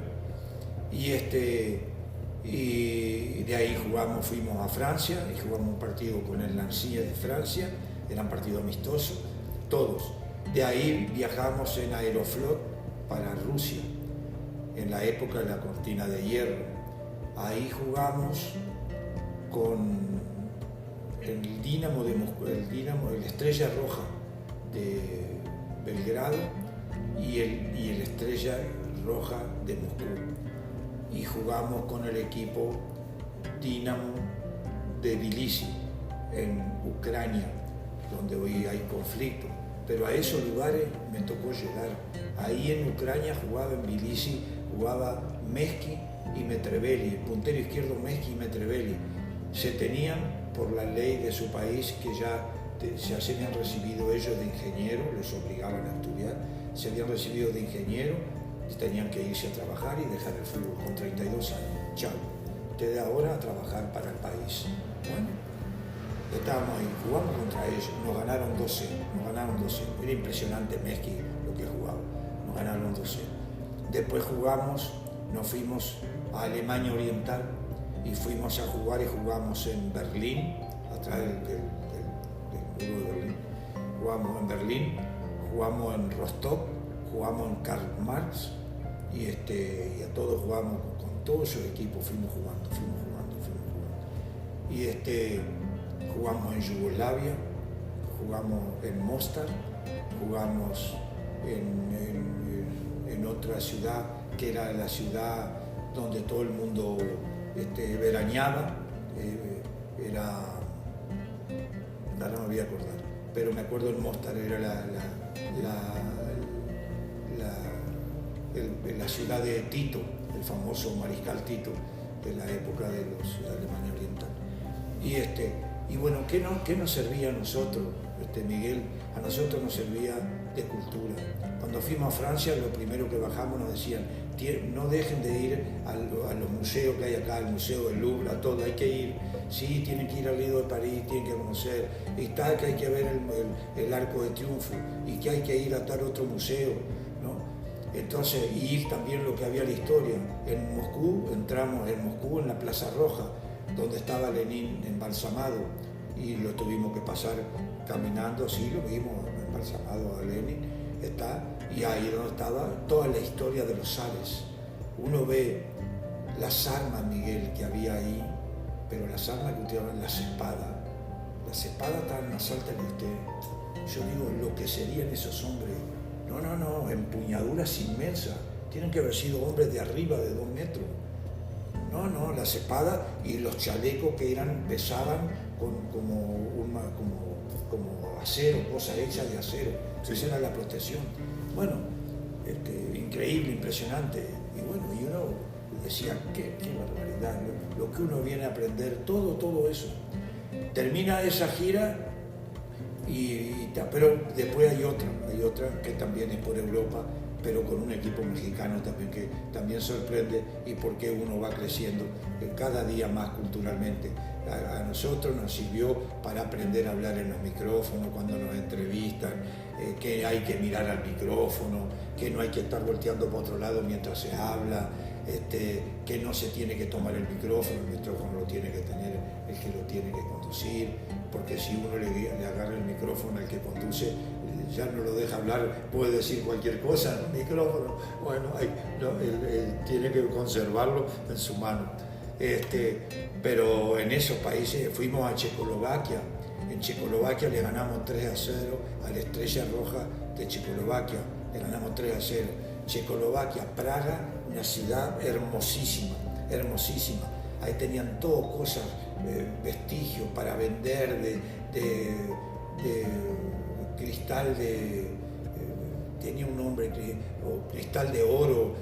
Y de ahí fuimos a Francia y jugamos un partido con el Nancy de Francia, era un partido amistoso, todos. De ahí viajamos en Aeroflot para Rusia, en la época de la cortina de hierro. Ahí jugamos con el Dinamo de Moscú, el Estrella Roja de Belgrado y el Estrella Roja de Moscú. Y jugamos con el equipo Dinamo de Tbilisi en Ucrania, donde hoy hay conflicto. Pero a esos lugares me tocó llegar. Ahí en Ucrania jugaba en Tbilisi, jugaba Mesky y Metreveli, el puntero izquierdo Mesky y Metreveli. Se tenían por la ley de su país que ya se habían recibido ellos de ingeniero, les obligaban a estudiar, se habían recibido de ingeniero y tenían que irse a trabajar y dejar el fútbol con 32 años. Chao, ustedes ahora a trabajar para el país. Bueno, estábamos ahí, jugamos contra ellos, nos ganaron 12. Era impresionante Mesky lo que jugaba, nos ganaron 12. Después nos fuimos a Alemania Oriental y fuimos a jugar y jugamos en Berlín, atrás del muro de Berlín. Jugamos en Berlín, jugamos en Rostov, jugamos en Karl Marx y a todos jugamos con todos esos equipos, fuimos jugando. Y jugamos en Yugoslavia, jugamos en Mostar, jugamos en otra ciudad que era la ciudad donde todo el mundo veraneaba, ahora no me voy a acordar, pero me acuerdo en Mostar, era la ciudad de Tito, el famoso mariscal Tito de la época de Alemania Oriental. Y bueno, ¿qué nos servía a nosotros, Miguel? A nosotros nos servía de cultura. Cuando fuimos a Francia, lo primero que bajamos nos decían, no dejen de ir a los museos que hay acá, al Museo del Louvre, a todo, hay que ir. Sí, tienen que ir al Lido de París, tienen que conocer. Y tal, que hay que ver el Arco de Triunfo, y que hay que ir a tal otro museo, ¿no? Entonces, y ir también lo que había la historia. En Moscú, entramos en Moscú, en la Plaza Roja, donde estaba Lenin embalsamado, y lo tuvimos que pasar caminando, sí, lo vimos embalsamado a Lenin, y ahí donde estaba toda la historia de los zares. Uno ve las armas, Miguel, que había ahí, pero las armas que utilizaban, las espadas estaban más altas que usted. Yo digo, lo que serían esos hombres, no, empuñaduras inmensas, tienen que haber sido hombres de arriba de 2 metros. No, las espadas y los chalecos que pesaban como acero, cosas hechas de acero. Esa era la protección. Bueno, increíble, impresionante. Y bueno, y uno decía, qué barbaridad, ¿no? Lo que uno viene a aprender, todo eso. Termina esa gira, pero después hay otra que también es por Europa, pero con un equipo mexicano también que también sorprende, y porque uno va creciendo cada día más culturalmente. A nosotros nos sirvió para aprender a hablar en los micrófonos cuando nos entrevistan, que hay que mirar al micrófono, que no hay que estar volteando para otro lado mientras se habla, que no se tiene que tomar el micrófono lo tiene que tener el que lo tiene que conducir, porque si uno le agarra el micrófono al que conduce, ya no lo deja hablar, puede decir cualquier cosa en un micrófono. Bueno, él tiene que conservarlo en su mano. Pero en esos países fuimos a Checoslovaquia. En Checoslovaquia le ganamos 3-0 a la Estrella Roja de Checoslovaquia. Le ganamos 3-0. Checoslovaquia, Praga, una ciudad hermosísima. hermosísima. Ahí tenían todo cosas, vestigios para vender de cristal tenía un nombre, o cristal de oro,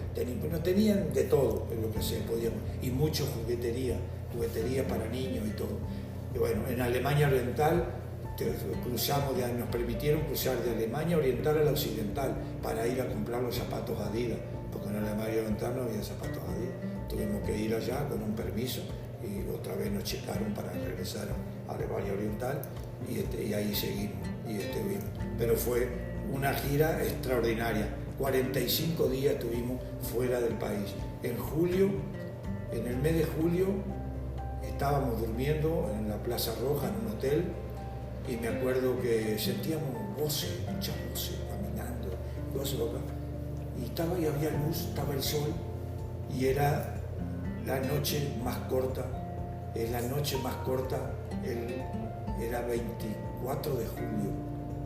tenían de todo lo que se podía, y mucho juguetería para niños y todo. Y bueno, en Alemania Oriental nos permitieron cruzar de Alemania Oriental a la Occidental para ir a comprar los zapatos Adidas, porque en Alemania Oriental no había zapatos Adidas. Tuvimos que ir allá con un permiso y otra vez nos checaron para regresar a Alemania Oriental y ahí seguimos y estuvimos. Pero fue una gira extraordinaria. 45 días estuvimos fuera del país. En el mes de julio, estábamos durmiendo en la Plaza Roja, en un hotel, y me acuerdo que sentíamos voces, muchas voces, caminando, voces acá. Y había luz, estaba el sol, y era la noche más corta. Era 24 de julio,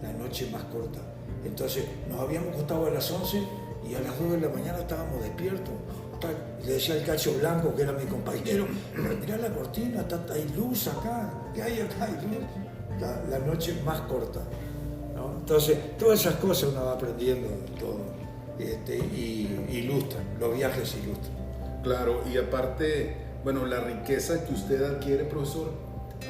la noche más corta. Entonces nos habíamos acostado a las 11 y a las 2 de la mañana estábamos despiertos. Le decía al Cacho Blanco, que era mi compañero, mirá la cortina, hay luz acá, ¿qué hay acá? Hay luz. La noche más corta, ¿no? Entonces, todas esas cosas uno va aprendiendo todo, y ilustran, los viajes ilustran. Claro, y aparte, bueno, la riqueza que usted adquiere, profesor,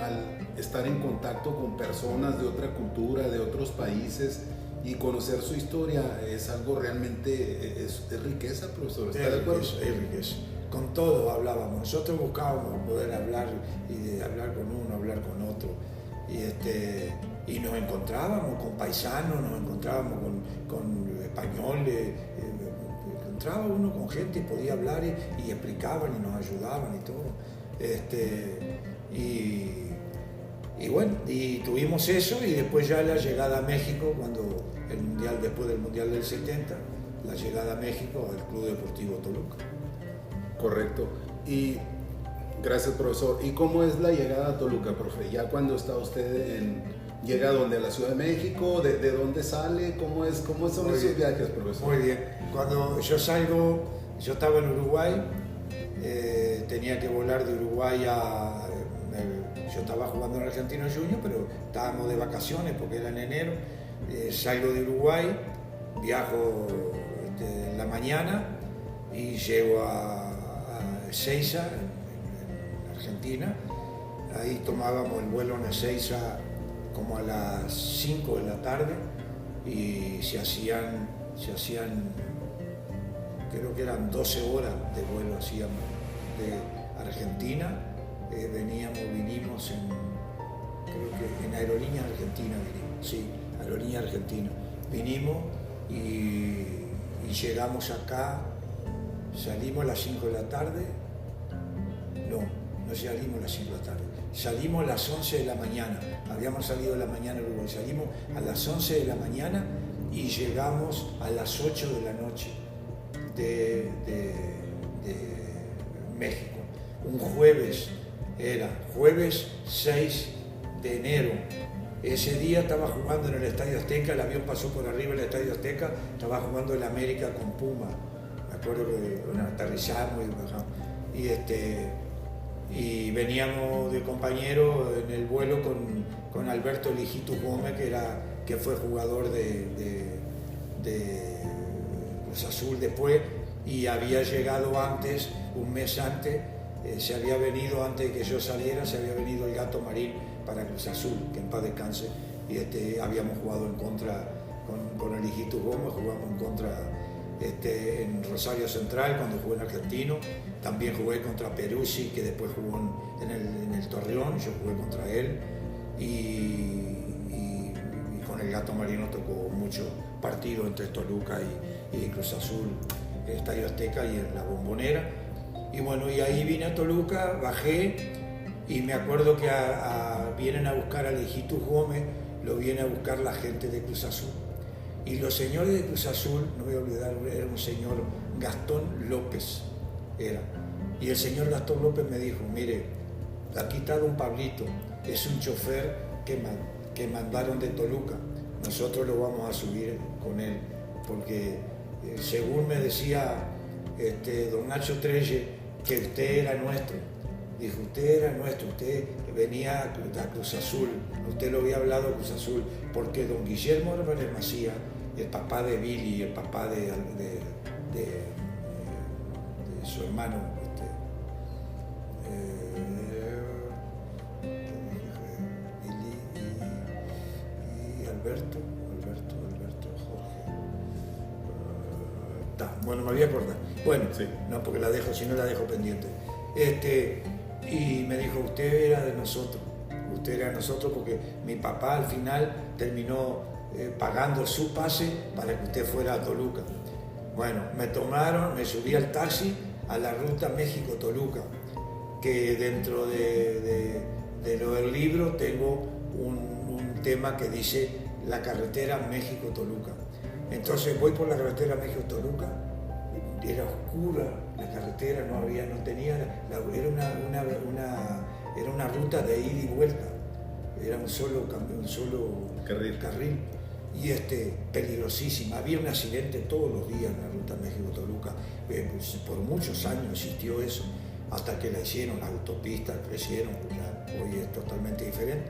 al estar en contacto con personas de otra cultura, de otros países, y conocer su historia es algo realmente, es riqueza, profesor. ¿Está de acuerdo? Es riqueza. Con todos hablábamos. Nosotros buscábamos poder hablar, y de hablar con uno, hablar con otro. Y nos encontrábamos con paisanos, nos encontrábamos con españoles, encontraba uno con gente y podía hablar y explicaban y nos ayudaban y todo. Y bueno, y tuvimos eso, y después ya la llegada a México, después del Mundial del 70, la llegada a México al Club Deportivo Toluca. Correcto. Y gracias, profesor. ¿Y cómo es la llegada a Toluca, profe? Ya cuando está usted llega a la Ciudad de México, ¿de dónde sale? ¿Cómo son esos viajes, profesor? Muy bien. Cuando yo salgo, yo estaba en Uruguay, tenía que volar de Uruguay yo estaba jugando en Argentino Juniors, pero estábamos de vacaciones porque era en enero. Salgo de Uruguay, viajo en la mañana y llego a Ezeiza, en Argentina. Ahí tomábamos el vuelo en Ezeiza como a las 5 de la tarde y se hacían, creo que eran 12 horas de vuelo hacíamos de Argentina. Vinimos creo que en Aerolíneas Argentina vinimos, sí, Aerolíneas Argentina. Vinimos y llegamos acá, salimos a las 5 de la tarde, no salimos a las 5 de la tarde, salimos a las 11 de la mañana, habíamos salido a la mañana en Uruguay, salimos a las 11 de la mañana y llegamos a las 8 de la noche de México, un jueves. Era jueves 6 de enero. Ese día estaba jugando en el Estadio Azteca, el avión pasó por arriba del Estadio Azteca, estaba jugando el América con Puma. Me acuerdo que aterrizamos y bajamos. Y veníamos de compañero en el vuelo con Alberto Lijitus Gómez, que fue jugador de Cruz Azul después, y había llegado antes, un mes antes. Se había venido, antes de que yo saliera, se había venido el Gato Marín para Cruz Azul, que en paz descanse, y habíamos jugado en contra con el Hijitus Gómez, jugamos en contra en Rosario Central cuando jugué en Argentino, también jugué contra Peruzzi, que después jugó en el Torreón, yo jugué contra él, y con el Gato Marín nos tocó mucho partido entre Toluca y Cruz Azul, el Estadio Azteca y en la Bombonera. Y bueno, y ahí vine a Toluca, bajé y me acuerdo que vienen a buscar al Hijitus Gómez, lo viene a buscar la gente de Cruz Azul. Y los señores de Cruz Azul, no voy a olvidar, era un señor Gastón López, era. Y el señor Gastón López me dijo, mire, aquí está don Pablito, es un chofer que mandaron de Toluca, nosotros lo vamos a subir con él, porque según me decía don Nacho Trelle, que usted era nuestro. Dijo, usted era nuestro, usted venía a Cruz Azul, usted lo había hablado a Cruz Azul, porque don Guillermo Álvarez Macía, el papá de Billy, el papá de su hermano, Billy y Alberto, Jorge. Bueno, me voy a acordar. Bueno, sí. No, porque la dejo, si no la dejo pendiente. Y me dijo, usted era de nosotros porque mi papá al final terminó pagando su pase para que usted fuera a Toluca. Bueno, me subí al taxi a la ruta México-Toluca, que dentro de lo del libro tengo un tema que dice la carretera México-Toluca. Entonces voy por la carretera México-Toluca, era oscura la carretera, era una ruta de ida y vuelta, era un solo carril y peligrosísima. Había un accidente todos los días en la ruta México-Toluca, pues, por muchos años existió eso, hasta que la hicieron, la autopista crecieron, hoy es totalmente diferente.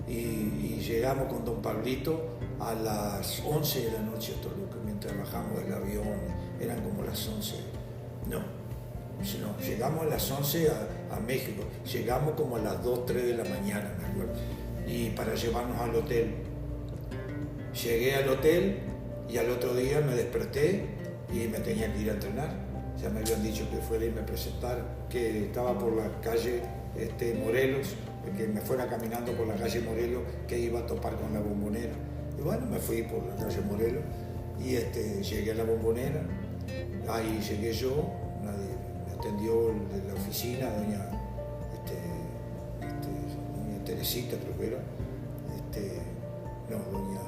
Y llegamos con don Pablito a las 11 de la noche a Toluca, mientras bajamos del avión, eran como las 11. No, llegamos a las 11 a México, llegamos como a las 2, 3 de la mañana, me acuerdo, y para llevarnos al hotel. Llegué al hotel y al otro día me desperté y me tenía que ir a entrenar. Ya me habían dicho que fuera y me presentara, que estaba por la calle Morelos, que me fuera caminando por la calle Morelos, que iba a topar con la Bombonera. Y bueno, me fui por la calle Morelos y llegué a la Bombonera. Ahí llegué yo, me atendió de la oficina, doña Teresita, creo que era. Doña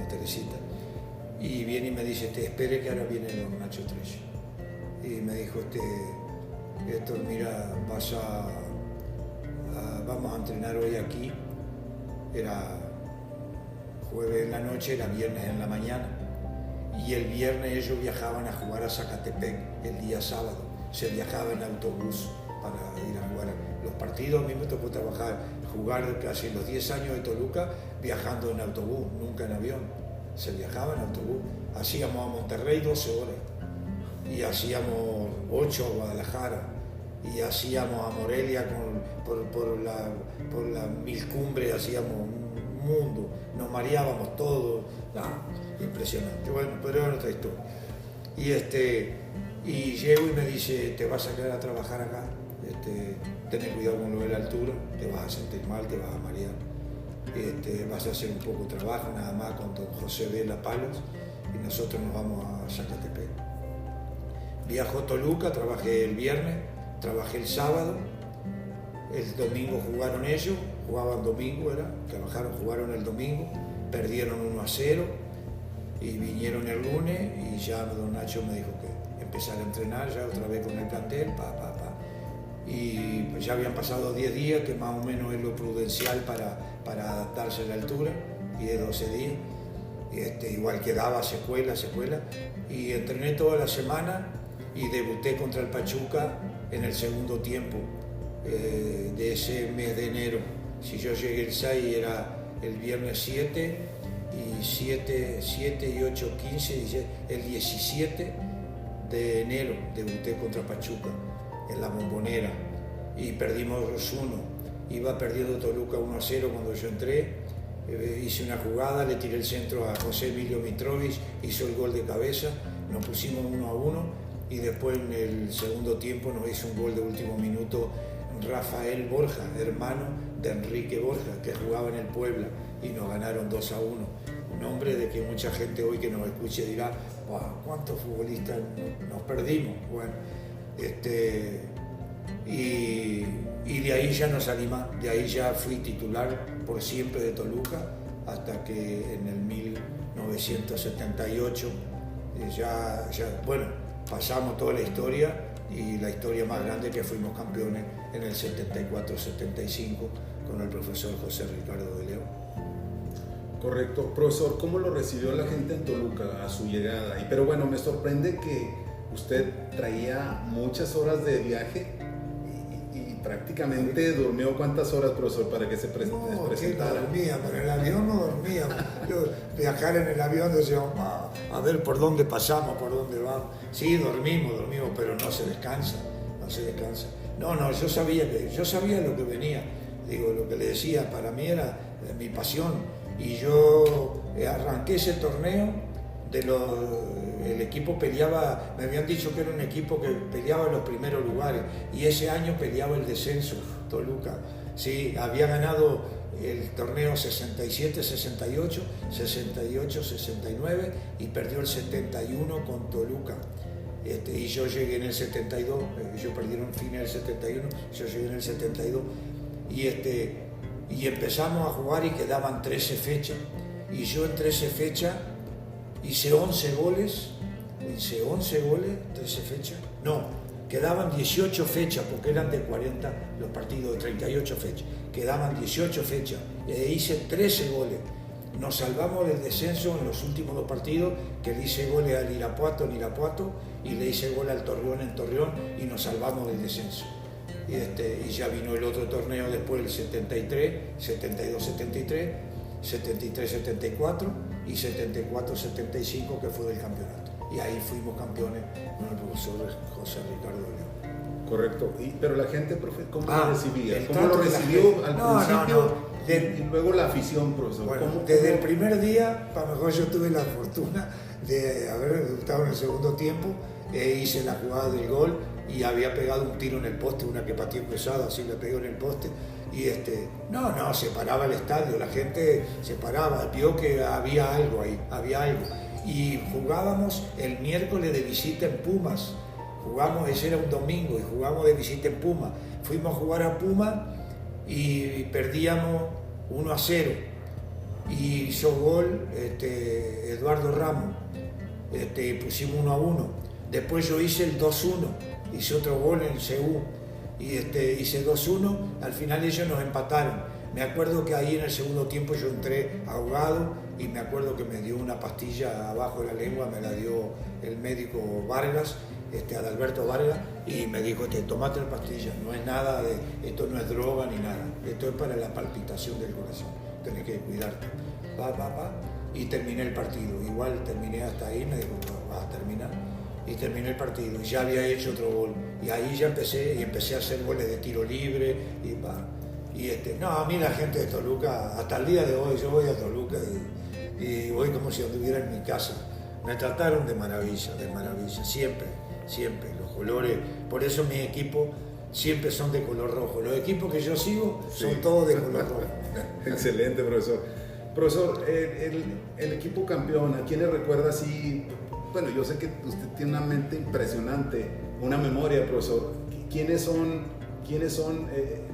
Teresita. Y viene y me dice, espere que ahora viene don Nacho Trello. Y me dijo, Héctor, mira, vamos a entrenar hoy aquí. Era jueves en la noche, era viernes en la mañana. Y el viernes ellos viajaban a jugar a Zacatepec el día sábado. Se viajaba en autobús para ir a jugar los partidos. A mí me tocó jugar casi los 10 años de Toluca viajando en autobús, nunca en avión. Se viajaba en autobús. Hacíamos a Monterrey 12 horas y hacíamos 8 a Guadalajara y hacíamos a Morelia por la Mil Cumbres, hacíamos un mundo, nos mareábamos todos. Impresionante. Bueno, pero era otra historia. Y llego y me dice, te vas a quedar a trabajar acá, ten cuidado con lo de la altura, te vas a sentir mal, te vas a marear, vas a hacer un poco de trabajo nada más con don José Vela Palos y nosotros nos vamos a Zacatepec. Viajo a Toluca, trabajé el viernes, trabajé el sábado, el domingo jugaron ellos, jugaban domingo, jugaron el domingo, perdieron 1-0 y vinieron el lunes y ya don Nacho me dijo que empezara a entrenar ya otra vez con el plantel, y pues ya habían pasado 10 días, que más o menos es lo prudencial para adaptarse a la altura, y de 12 días, igual quedaba secuela, y entrené toda la semana y debuté contra el Pachuca en el segundo tiempo de ese mes de enero. Si yo llegué el 6 era el viernes 7 y 8, 15, el 17 de enero debuté contra Pachuca en la Bombonera y perdimos 2-1. Iba perdiendo Toluca 1-0 cuando yo entré, hice una jugada, le tiré el centro a José Emilio Mitrovic, hizo el gol de cabeza, nos pusimos 1-1 y después en el segundo tiempo nos hizo un gol de último minuto Rafael Borja, hermano de Enrique Borja, que jugaba en el Puebla, y nos ganaron 2-1. Un hombre de que mucha gente hoy que nos escuche dirá, ¿cuántos futbolistas nos perdimos? Bueno, y de ahí ya no salí más, de ahí ya fui titular por siempre de Toluca, hasta que en el 1978 bueno, pasamos toda la historia, y la historia más grande que fuimos campeones en el 74-75 con el profesor José Ricardo de León. Correcto. Profesor, ¿cómo lo recibió la gente en Toluca a su llegada? Pero bueno, me sorprende que usted traía muchas horas de viaje y prácticamente durmió ¿cuántas horas, profesor, para que se presentara? No, que no dormía, pero en el avión no dormía. Yo viajar en el avión decíamos, a ver por dónde pasamos, por dónde vamos. Sí, dormimos, pero no se descansa. No, yo sabía lo que venía. Digo, lo que le decía, para mí era mi pasión. Y yo arranqué ese torneo, el equipo peleaba, me habían dicho que era un equipo que peleaba en los primeros lugares, y ese año peleaba el descenso, Toluca. Sí, había ganado el torneo 67-68, 68-69 y perdió el 71 con Toluca. Y yo llegué en el 72, ellos perdieron fines del 71, yo llegué en el 72, y empezamos a jugar y quedaban 13 fechas, y yo en 13 fechas hice 11 goles, 13 fechas, no, quedaban 18 fechas, porque eran de 40 los partidos, de 38 fechas, quedaban 18 fechas, hice 13 goles. Nos salvamos del descenso en los últimos 2 partidos, que le hice goles al Irapuato en Irapuato y le hice gol al Torreón en Torreón, y nos salvamos del descenso. Y ya vino el otro torneo después, el 73, 72-73, 73-74 y 74-75, que fue del campeonato. Y ahí fuimos campeones con el profesor José Ricardo León. Correcto. Pero la gente, profe, ¿cómo lo recibía? ¿Cómo lo recibió al principio? Y luego la afición, profesor. Bueno, desde el primer día, para mejor, yo tuve la fortuna de haber debutado en el segundo tiempo, hice la jugada del gol y había pegado un tiro en el poste, una que pateó pesado, así le pegó en el poste, y se paraba el estadio, la gente se paraba, vio que había algo ahí, y jugábamos el miércoles de visita en Pumas, ese era un domingo, y jugamos de visita en Pumas, fuimos a jugar a Pumas y perdíamos 1-0, y hizo gol Eduardo Ramos, pusimos 1-1, después yo hice el 2-1, hice otro gol en CU, y hice 2-1, al final ellos nos empataron. Me acuerdo que ahí en el segundo tiempo yo entré ahogado, y me acuerdo que me dio una pastilla abajo de la lengua, me la dio el médico Vargas, Adalberto Vargas, y me dijo, tomate la pastilla, no es nada esto no es droga ni nada, esto es para la palpitación del corazón, tenés que cuidarte. Y terminé el partido, igual terminé hasta ahí, me dijo, vas a terminar. Y terminé el partido, y ya había hecho otro gol, y ahí ya empecé a hacer goles de tiro libre, a mí la gente de Toluca, hasta el día de hoy, yo voy a Toluca y voy como si anduviera en mi casa. Me trataron de maravilla, siempre, los colores, por eso mis equipos siempre son de color rojo, los equipos que yo sigo son todos de color rojo. Excelente, profesor. Profesor, el equipo campeón, ¿a quién le recuerda así? Bueno, yo sé que usted tiene una mente impresionante, una memoria, profesor. ¿Quiénes son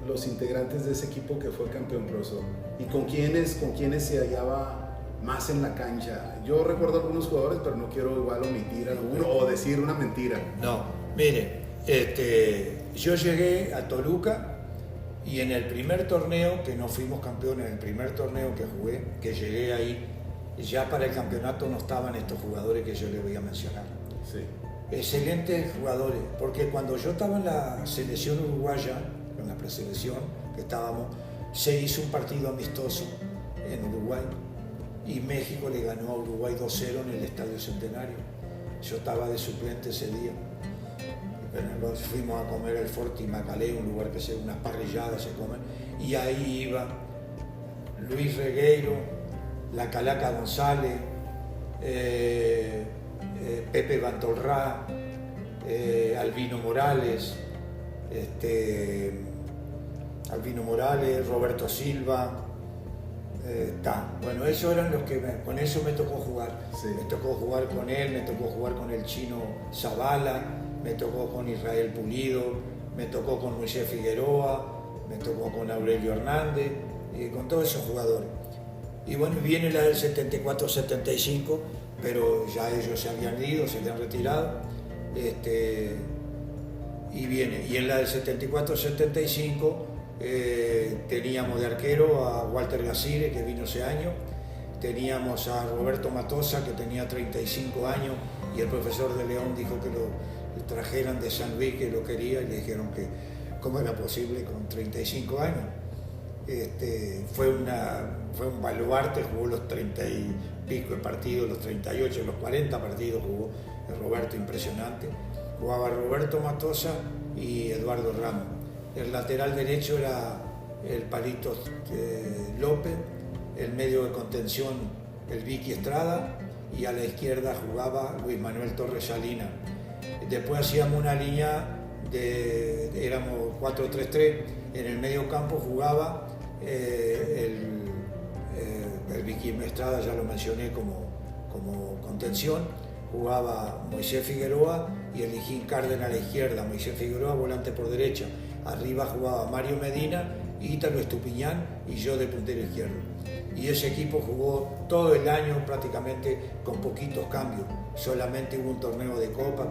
los integrantes de ese equipo que fue campeón, profesor? ¿Y con quiénes se hallaba más en la cancha? Yo recuerdo algunos jugadores, pero no quiero igual omitir alguno o decir una mentira. No, mire, yo llegué a Toluca, y en el primer torneo, que no fuimos campeones, en el primer torneo que jugué, que llegué ahí, ya para el campeonato no estaban estos jugadores que yo les voy a mencionar. Sí. Excelentes jugadores, porque cuando yo estaba en la selección uruguaya, en la preselección que estábamos, se hizo un partido amistoso en Uruguay, y México le ganó a Uruguay 2-0 en el Estadio Centenario. Yo estaba de suplente ese día. Fuimos a comer el Forti Macalé, un lugar que unas parrilladas se comen, y ahí iba Luis Regueiro, La Calaca González, Pepe Bantolrá, Albino Morales, Roberto Silva. Bueno, esos eran los que con eso me tocó jugar. Sí. Me tocó jugar con él, me tocó jugar con el chino Zavala, me tocó con Israel Pulido, me tocó con Moisés Figueroa, me tocó con Aurelio Hernández, con todos esos jugadores. Y bueno, viene la del 74-75, pero ya ellos se habían ido, se habían retirado. Y en la del 74-75 teníamos de arquero a Walter Gacire, que vino ese año. Teníamos a Roberto Matosa, que tenía 35 años, y el profesor de León dijo que trajeran de San Luis que lo quería y le dijeron que cómo era posible con 35 años. Fue un baluarte, jugó los 30 y pico de partidos, los 38, los 40 partidos jugó Roberto, impresionante. Jugaba Roberto Matosa y Eduardo Ramos. El lateral derecho era el Palito López, el medio de contención el Vicky Estrada y a la izquierda jugaba Luis Manuel Torres Salina. Después hacíamos una línea éramos 4-3-3, en el medio campo jugaba el Vicky Estrada, ya lo mencioné como contención, jugaba Moisés Figueroa y el Hijín Cárdenas a la izquierda, Moisés Figueroa volante por derecha, arriba jugaba Mario Medina, Ítalo Estupiñán y yo de puntero izquierdo. Y ese equipo jugó todo el año prácticamente con poquitos cambios, solamente hubo un torneo de Copa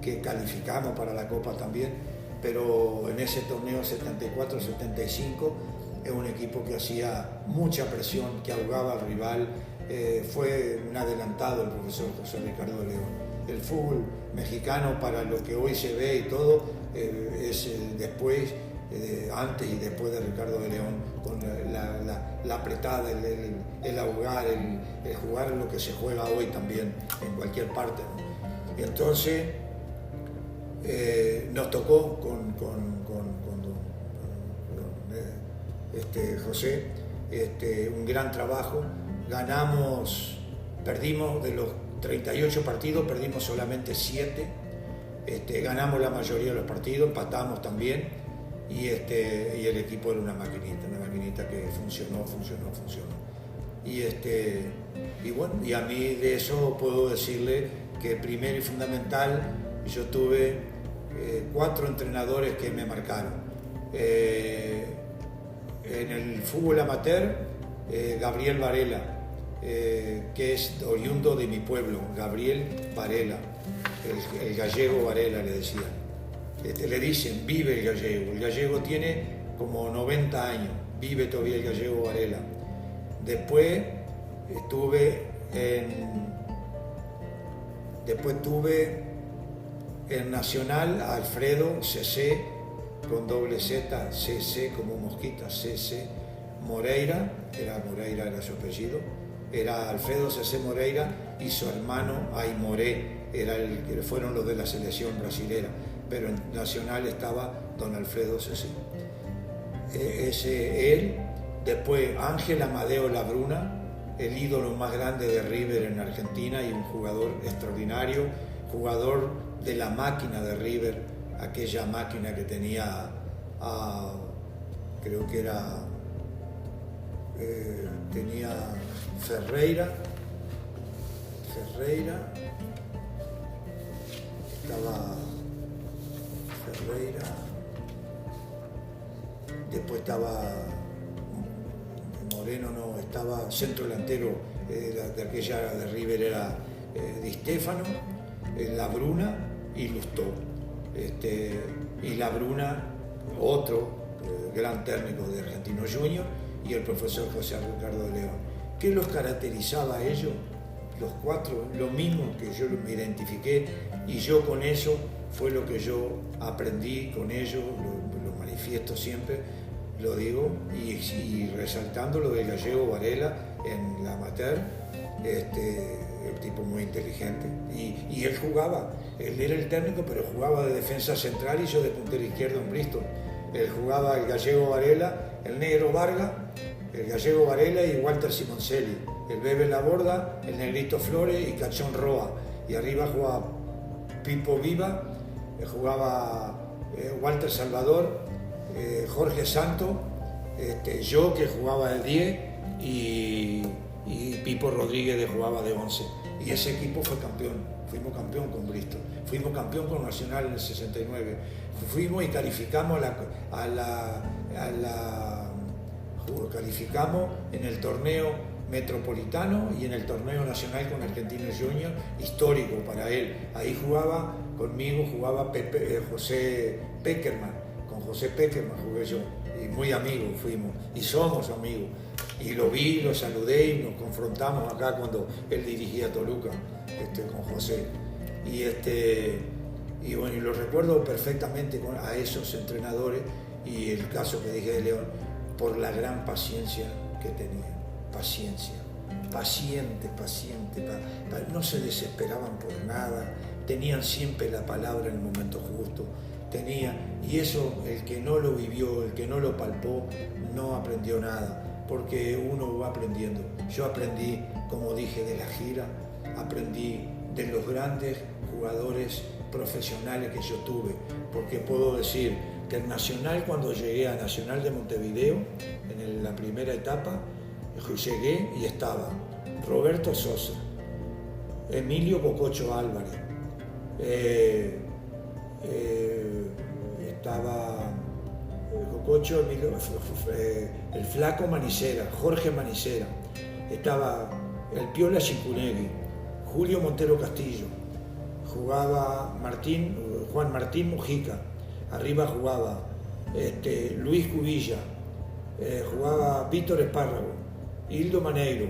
que calificamos para la Copa también, pero en ese torneo 74-75 es un equipo que hacía mucha presión, que ahogaba al rival. Fue un adelantado el profesor José Ricardo de León. El fútbol mexicano, para lo que hoy se ve y todo, es después, antes y después de Ricardo de León, con la apretada, el ahogar, el jugar lo que se juega hoy también en cualquier parte, ¿no? Y entonces nos tocó con José un gran trabajo. Perdimos de los 38 partidos, perdimos solamente 7, ganamos la mayoría de los partidos, empatamos también, y el equipo era una maquinita que funcionó. Y bueno, y a mí de eso puedo decirle que primero y fundamental, yo tuve 4 entrenadores que me marcaron. En el fútbol amateur, Gabriel Varela, que es oriundo de mi pueblo, Gabriel Varela, el gallego Varela le decían. Le dicen, vive el gallego tiene como 90 años, vive todavía el gallego Varela. Después tuve en Nacional a Alfredo CC, con doble Z, CC como mosquita, CC Moreira, era su apellido, era Alfredo CC Moreira, y su hermano Aimoré, fueron los de la selección brasilera, pero en Nacional estaba don Alfredo CC. Él, después Ángel Amadeo Labruna, el ídolo más grande de River en Argentina y un jugador extraordinario, jugador de la máquina de River, aquella máquina que tenía, creo que era, tenía Ferreira, estaba Ferreira, después estaba Moreno, no, estaba centro delantero de aquella de River era Di Stéfano, Labruna y Lustó. Y Labruna, otro gran técnico de Argentino Junior, y el profesor José Ricardo de León. ¿Qué los caracterizaba a ellos? Los 4, lo mismo que yo me identifiqué, y yo con eso fue lo que yo aprendí con ellos, lo manifiesto siempre, lo digo, y resaltando lo del gallego Varela en la amateur, el tipo muy inteligente, y él jugaba, él era el técnico, pero jugaba de defensa central y yo de puntero izquierdo en Bristol. Él jugaba el gallego Varela, el negro Vargas, el gallego Varela y Walter Simoncelli, el Bebe Laborda, el negrito Flores y Cachón Roa, y arriba jugaba Pipo Viva, jugaba Walter Salvador, Jorge Santo, yo que jugaba de 10 y Pipo Rodríguez que jugaba de 11, y ese equipo fue campeón, fuimos campeón con Bristol, fuimos campeón con Nacional en el 69, fuimos y calificamos calificamos en el torneo metropolitano y en el torneo nacional con Argentinos Juniors, histórico para él. Ahí conmigo jugaba José Peckerman, con José Peckerman jugué yo, y muy amigos fuimos, y somos amigos. Y lo vi, lo saludé y nos confrontamos acá cuando él dirigía Toluca, con José. Y bueno, y lo recuerdo perfectamente a esos entrenadores, y el caso que dije de León, por la gran paciencia que tenía. Paciencia, paciente, no se desesperaban por nada, tenían siempre la palabra en el momento justo, y eso el que no lo vivió, el que no lo palpó, no aprendió nada, porque uno va aprendiendo. Yo aprendí, como dije, de la gira, aprendí de los grandes jugadores profesionales que yo tuve, porque puedo decir que el Nacional, cuando llegué a Nacional de Montevideo, en la primera etapa, llegué y estaba Roberto Sosa, Emilio Cococho Álvarez, estaba Cococho, Emilio, el Flaco Manicera, Jorge Manicera, estaba el Piola Chincuregui, Julio Montero Castillo, jugaba Juan Martín Mujica, arriba jugaba Luis Cubilla, jugaba Víctor Espárrago, Hildo Maneiro,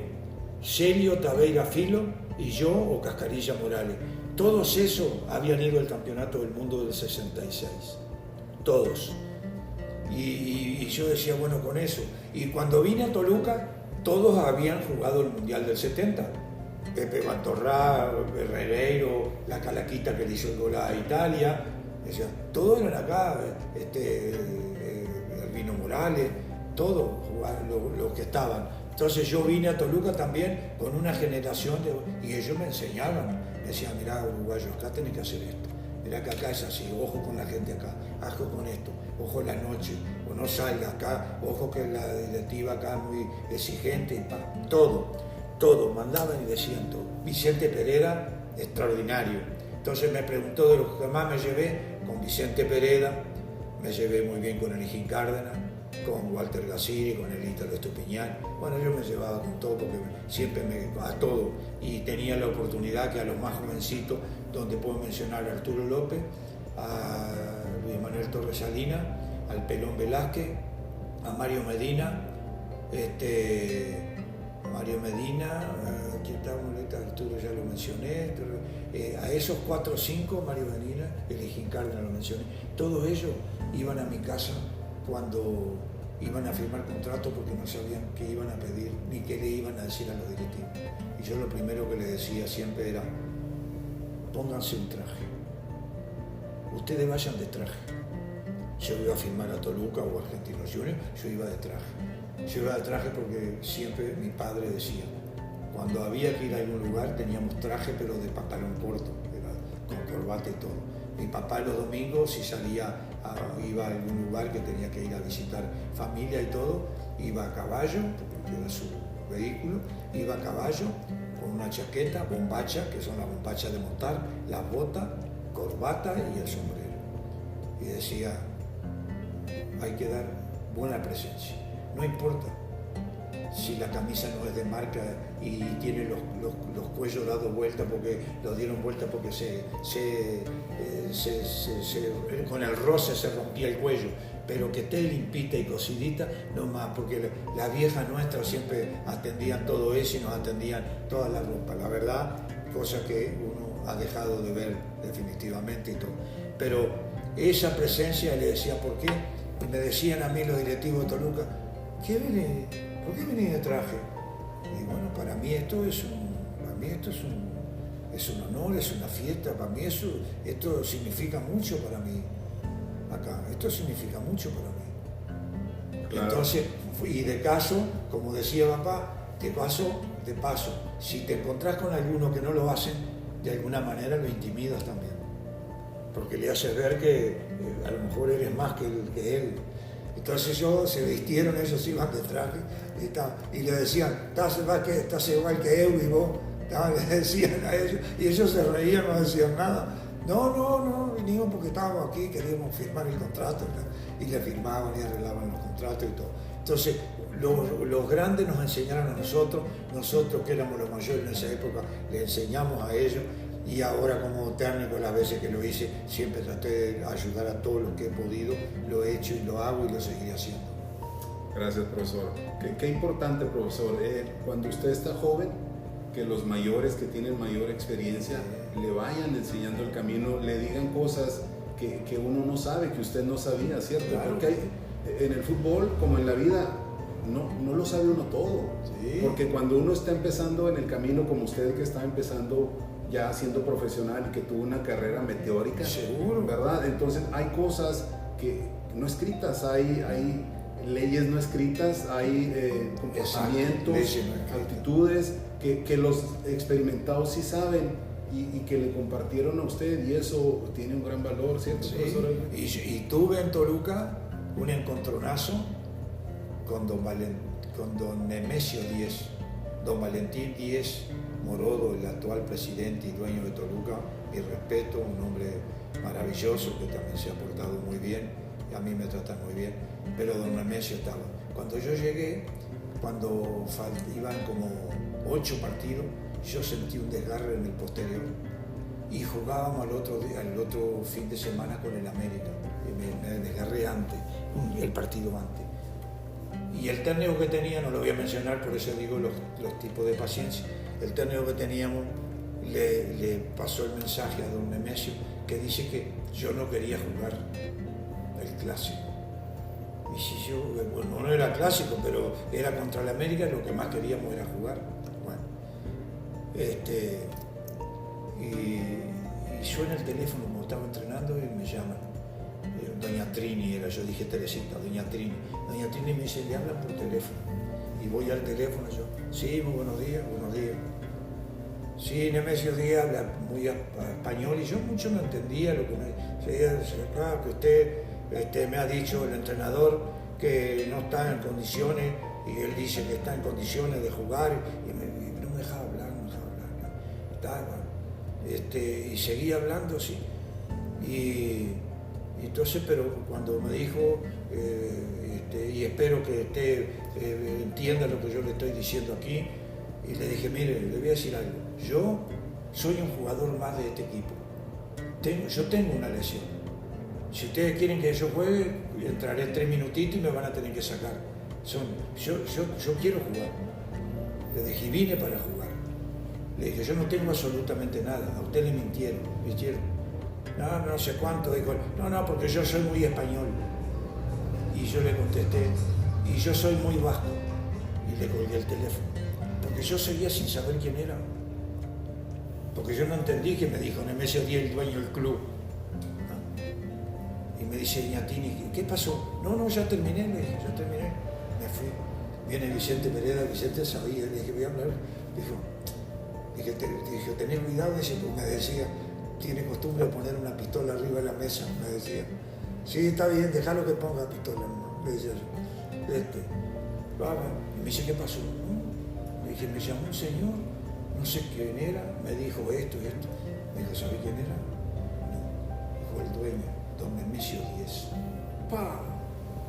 Celio Tabeira Filo y yo o Cascarilla Morales. Todos esos habían ido al Campeonato del Mundo del 66, todos. Y yo decía, bueno, con eso. Y cuando vine a Toluca, todos habían jugado el Mundial del 70. Pepe Bantorrá, Herrereiro, la Calaquita que le hizo el gol a Italia. Decía, todos eran acá, Albino Morales, todos los que estaban. Entonces yo vine a Toluca también con una generación y ellos me enseñaban, me decían, mirá, uruguayos, acá tenés que hacer esto, mirá que acá es así, ojo con la gente acá, ojo con esto, ojo la noche, o no salga acá, ojo que la directiva acá es muy exigente, todo, mandaban y decían todo. Vicente Pereda, extraordinario. Entonces me preguntó de los que más me llevé, con Vicente Pereda, me llevé muy bien con Elijín Cárdenas, con Walter Gassiri, con el Ítalo Estupiñán. Bueno, yo me llevaba con todo porque siempre a todo, y tenía la oportunidad que a los más jovencitos, donde puedo mencionar a Arturo López, a Luis Manuel Torres Salinas, al Pelón Velázquez, a Mario Medina, aquí está Arturo, ya lo mencioné, a esos 4 o 5, Mario Medina, Elijín Cárdenas lo mencioné, todos ellos iban a mi casa cuando iban a firmar contrato porque no sabían qué iban a pedir ni qué le iban a decir a los directivos. Y yo lo primero que les decía siempre era, pónganse un traje, ustedes vayan de traje. Yo iba a firmar a Toluca o a Argentinos Juniors, yo iba de traje. Yo iba de traje porque siempre mi padre decía, cuando había que ir a algún lugar teníamos traje pero de pantalón corto, con corbata y todo. Mi papá los domingos, si iba a algún lugar que tenía que ir a visitar familia y todo, iba a caballo, porque era su vehículo, iba a caballo con una chaqueta, bombacha, que son las bombachas de montar, las botas, corbata y el sombrero. Y decía, hay que dar buena presencia, no importa si la camisa no es de marca y tiene los cuellos dados vuelta porque los dieron vuelta porque con el roce se rompía el cuello, pero que esté limpita y cosidita, no más, porque las viejas nuestras siempre atendían todo eso y nos atendían toda la ropa, la verdad, cosa que uno ha dejado de ver definitivamente y todo. Pero esa presencia, le decía, ¿por qué? Y me decían a mí los directivos de Toluca, ¿por qué venís de traje? Y bueno, para mí esto es un honor, es una fiesta, para mí esto significa mucho para mí, acá, esto significa mucho para mí. Claro. Entonces, y de caso, como decía papá, de paso, si te encontrás con alguno que no lo hacen, de alguna manera lo intimidas también, porque le haces ver que a lo mejor eres más que él. Entonces se vistieron, ellos iban de traje y le decían, estás igual que eu y vos, le decían a ellos, y ellos se reían, no decían nada. No, vinimos porque estábamos aquí, queríamos firmar el contrato, y le firmaban y arreglaban los contratos y todo. Entonces los grandes nos enseñaron a nosotros que éramos los mayores en esa época, le enseñamos a ellos. Y ahora como técnico, las veces que lo hice, siempre traté de ayudar a todos los que he podido, lo he hecho y lo hago y lo seguiré haciendo. Gracias, profesor. Qué importante, profesor, cuando usted está joven, que los mayores que tienen mayor experiencia le vayan enseñando el camino, le digan cosas que uno no sabe, que usted no sabía, ¿cierto? Claro. Porque en el fútbol, como en la vida, no lo sabe uno todo. Sí. Porque cuando uno está empezando en el camino, como usted que está empezando ya siendo profesional y que tuvo una carrera meteórica, Seguro. ¿verdad? Entonces hay cosas que no escritas, hay leyes no escritas, hay comportamientos, leyes no escritas, actitudes que los experimentados sí saben y que le compartieron a usted, y eso tiene un gran valor, ¿cierto, Sí. profesor? Y tuve en Toluca un encontronazo con don Nemesio Díez, don Valentín Díez Morodo, el actual presidente y dueño de Toluca. Mi respeto, un hombre maravilloso que también se ha portado muy bien, y a mí me tratan muy bien, pero don Nemesio estaba. Cuando yo llegué, cuando iban como 8 partidos, yo sentí un desgarre en el posterior y jugábamos al otro fin de semana con el América, y me desgarré antes, el partido antes. Y el técnico que tenía, no lo voy a mencionar, por eso digo los tipos de paciencia, el técnico que teníamos le pasó el mensaje a don Nemesio, que dice que yo no quería jugar el clásico. Y si yo, bueno, no era clásico, pero era contra el América, lo que más queríamos era jugar. Bueno, y suena el teléfono como estaba entrenando y me llaman. Doña Trini era, yo dije Teresita, Doña Trini. Doña Trini me dice, le hablan por teléfono. Y voy al teléfono, yo, sí, muy buenos días, buenos días. Sí, Nemesio Díaz habla muy español y yo mucho no entendía lo que me decía. Claro, que usted me ha dicho, el entrenador, que no está en condiciones, y él dice que está en condiciones de jugar, y no me dejaba hablar, y seguía hablando, sí. Y entonces, pero cuando me dijo, y espero que usted entienda lo que yo le estoy diciendo aquí, y le dije, mire, le voy a decir algo, yo soy un jugador más de este equipo, yo tengo una lesión, si ustedes quieren que yo juegue, entraré 3 minutitos y me van a tener que sacar, yo quiero jugar, le dije, vine para jugar, le dije, yo no tengo absolutamente nada, a usted le mintieron. No sé cuánto, dijo, no, porque yo soy muy español. Y yo le contesté, y yo soy muy vasco. Y le colgué el teléfono, porque yo seguía sin saber quién era. Porque yo no entendí que me dijo Nemesio Díaz, el dueño del club. Y me dice Iñatini, ¿qué pasó? No, ya terminé, le dije, ya terminé. Me fui. Viene Vicente Pereda, Vicente sabía, le dije, voy a hablar. Dije, tenés cuidado, porque me decía, tiene costumbre de poner una pistola arriba de la mesa, me decía. Sí, está bien, déjalo que ponga la pistola, me decía yo. Y me dice, ¿qué pasó? Le dije, me llamó un señor, no sé quién era, me dijo esto y esto. Me dijo, ¿sabe quién era? No, fue el dueño, don Nemesio Díez.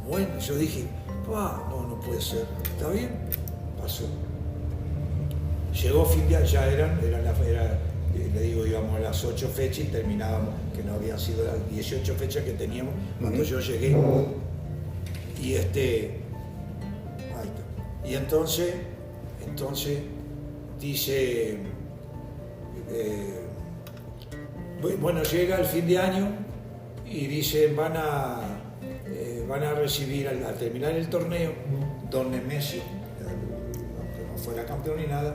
Bueno, yo dije, no puede ser. ¿Está bien? Pasó. Llegó fin de año, le digo, íbamos a las 8 fechas y terminábamos, que no habían sido las 18 fechas que teníamos cuando yo llegué. Y ahí está. Y entonces dice, bueno, llega el fin de año y dicen, van a recibir al terminar el torneo, don Nemesio, aunque no fuera campeón ni nada,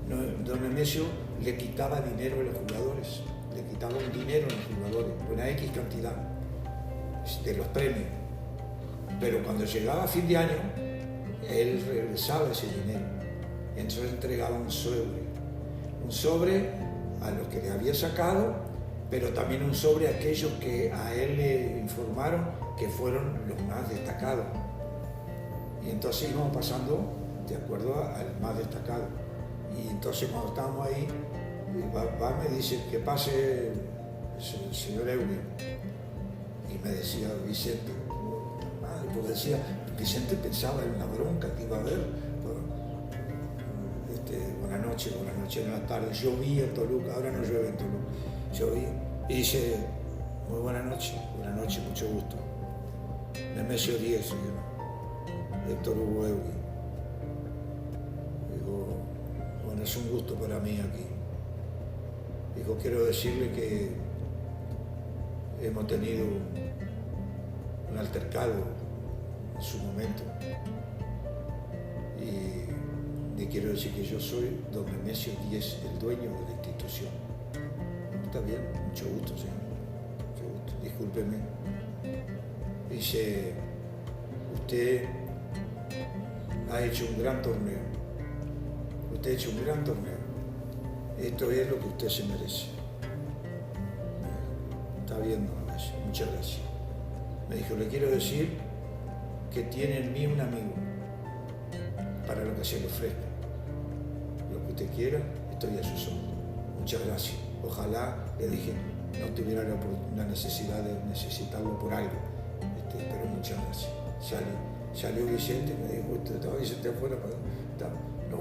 don Nemesio le quitaba dinero a los jugadores, le quitaba un dinero a los jugadores, una X cantidad de los premios. Pero cuando llegaba fin de año, él regresaba ese dinero. Entonces entregaba un sobre a los que le había sacado, pero también un sobre a aquellos que a él le informaron que fueron los más destacados. Y entonces íbamos pasando de acuerdo al más destacado. Y entonces cuando estábamos ahí, me dice que pase el señor Eugenio. Y me decía Vicente, madre, porque decía, Vicente pensaba en una bronca que iba a haber. Buenas noches, en la tarde. Llovía en Toluca, ahora no llueve en Toluca. Llovía. Y dice, muy buenas noches, mucho gusto. Nemesio Díaz, Héctor Hugo Eugenio. Digo, bueno, es un gusto para mí aquí. Dijo, quiero decirle que hemos tenido un altercado en su momento. Y le quiero decir que yo soy don Nemesio Díez, el dueño de la institución. Está bien, mucho gusto, señor. Mucho gusto. Discúlpeme. Dice, usted ha hecho un gran torneo. Usted ha hecho un gran torneo. Esto es lo que usted se merece. Está bien, don Nemesio. Muchas gracias. Me dijo, le quiero decir que tiene en mí un amigo para lo que se le ofrezca. Lo que usted quiera, estoy a sus órdenes. Muchas gracias. Ojalá, le dije, no tuviera la necesidad de necesitarlo por algo. Pero muchas gracias. Salió Vicente y me dijo, ¿estaba Vicente afuera? No,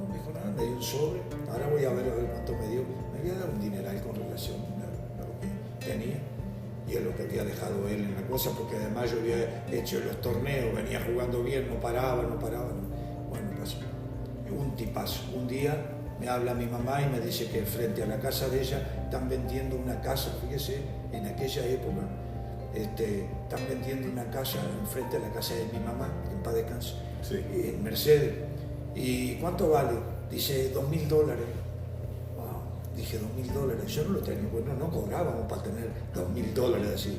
me dijo nada, me dio un sobre. Ahora voy a ver cuánto me dio. Me había dado un dineral con relación a lo que tenía. Y es lo que había dejado él en la cosa, porque además yo había hecho los torneos, venía jugando bien, no paraba. Bueno, pasó. Un tipazo. Un día me habla mi mamá y me dice que frente a la casa de ella están vendiendo una casa, fíjese, en aquella época, están vendiendo una casa enfrente a la casa de mi mamá, en paz descanse, sí, en Mercedes. ¿Y cuánto vale? Dice $2.000. Dije, $2.000, yo no lo tenía, bueno, no cobrábamos para tener $2.000 así.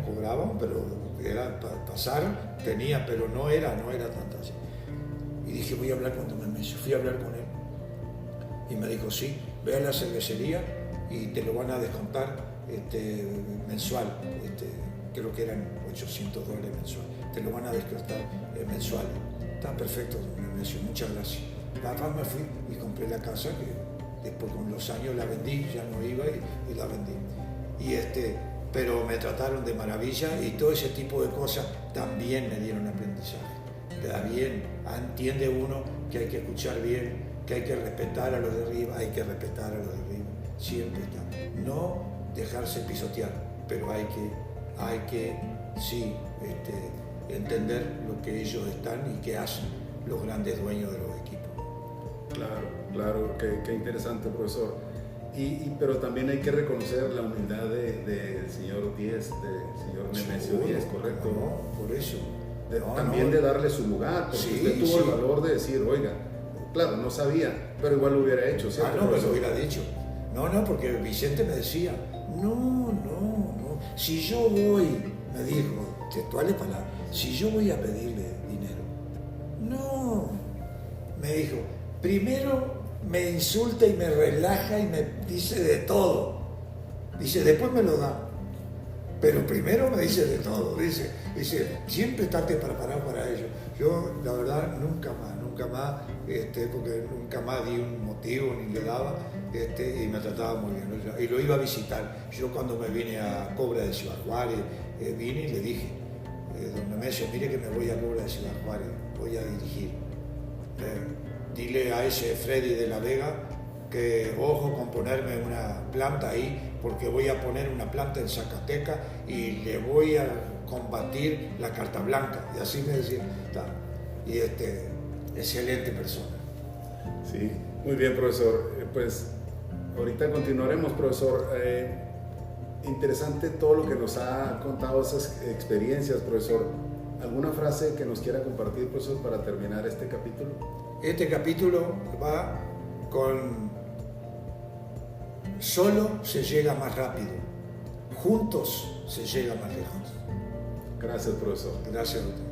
Cobrábamos, pero era para pasar, tenía, pero no era tanto así. Y dije, voy a hablar con don Nemesio. Fui a hablar con él. Y me dijo, sí, ve a la cervecería y te lo van a descontar mensual. Creo que eran $800 mensual. Te lo van a descontar mensual. Está perfecto, don Nemesio, muchas gracias. Papá, me fui y compré la casa que después con los años la vendí, ya no iba y la vendí. Pero me trataron de maravilla y todo ese tipo de cosas también me dieron aprendizaje. Queda bien, entiende uno que hay que escuchar bien, que hay que respetar a los de arriba, siempre está. No dejarse pisotear, pero hay que sí, entender lo que ellos están y que hacen los grandes dueños de los equipos. Claro, qué interesante, profesor. Pero también hay que reconocer la humildad del señor Díez, del señor Nemesio Díez, ¿correcto? No, por eso. También de darle su lugar, porque usted tuvo el valor de decir, oiga, claro, no sabía, pero igual lo hubiera hecho, ¿cierto? Pero lo hubiera dicho. No, porque Vicente me decía, no, si yo voy, me dijo, textuales palabras, si yo voy a pedirle dinero, no, me dijo, primero me insulta y me relaja y me dice de todo. Dice, después me lo da. Pero primero me dice de todo. Dice siempre estate preparado para ello. Yo, la verdad, nunca más, porque nunca más di un motivo ni le daba, y me trataba muy bien. Y lo iba a visitar. Yo cuando me vine a Cobra de Ciudad Juárez, vine y le dije, don Nemesio, mire que me voy a Cobra de Ciudad Juárez, voy a dirigir. Dile a ese Freddy de la Vega que ojo con ponerme una planta ahí, porque voy a poner una planta en Zacatecas y le voy a combatir la carta blanca. Y así me decía, y excelente persona. Sí, muy bien, profesor. Pues ahorita continuaremos, profesor. Interesante todo lo que nos ha contado, esas experiencias, profesor. ¿Alguna frase que nos quiera compartir, profesor, para terminar este capítulo? Este capítulo va con solo se llega más rápido, juntos se llega más lejos. Gracias, profesor. Gracias a usted.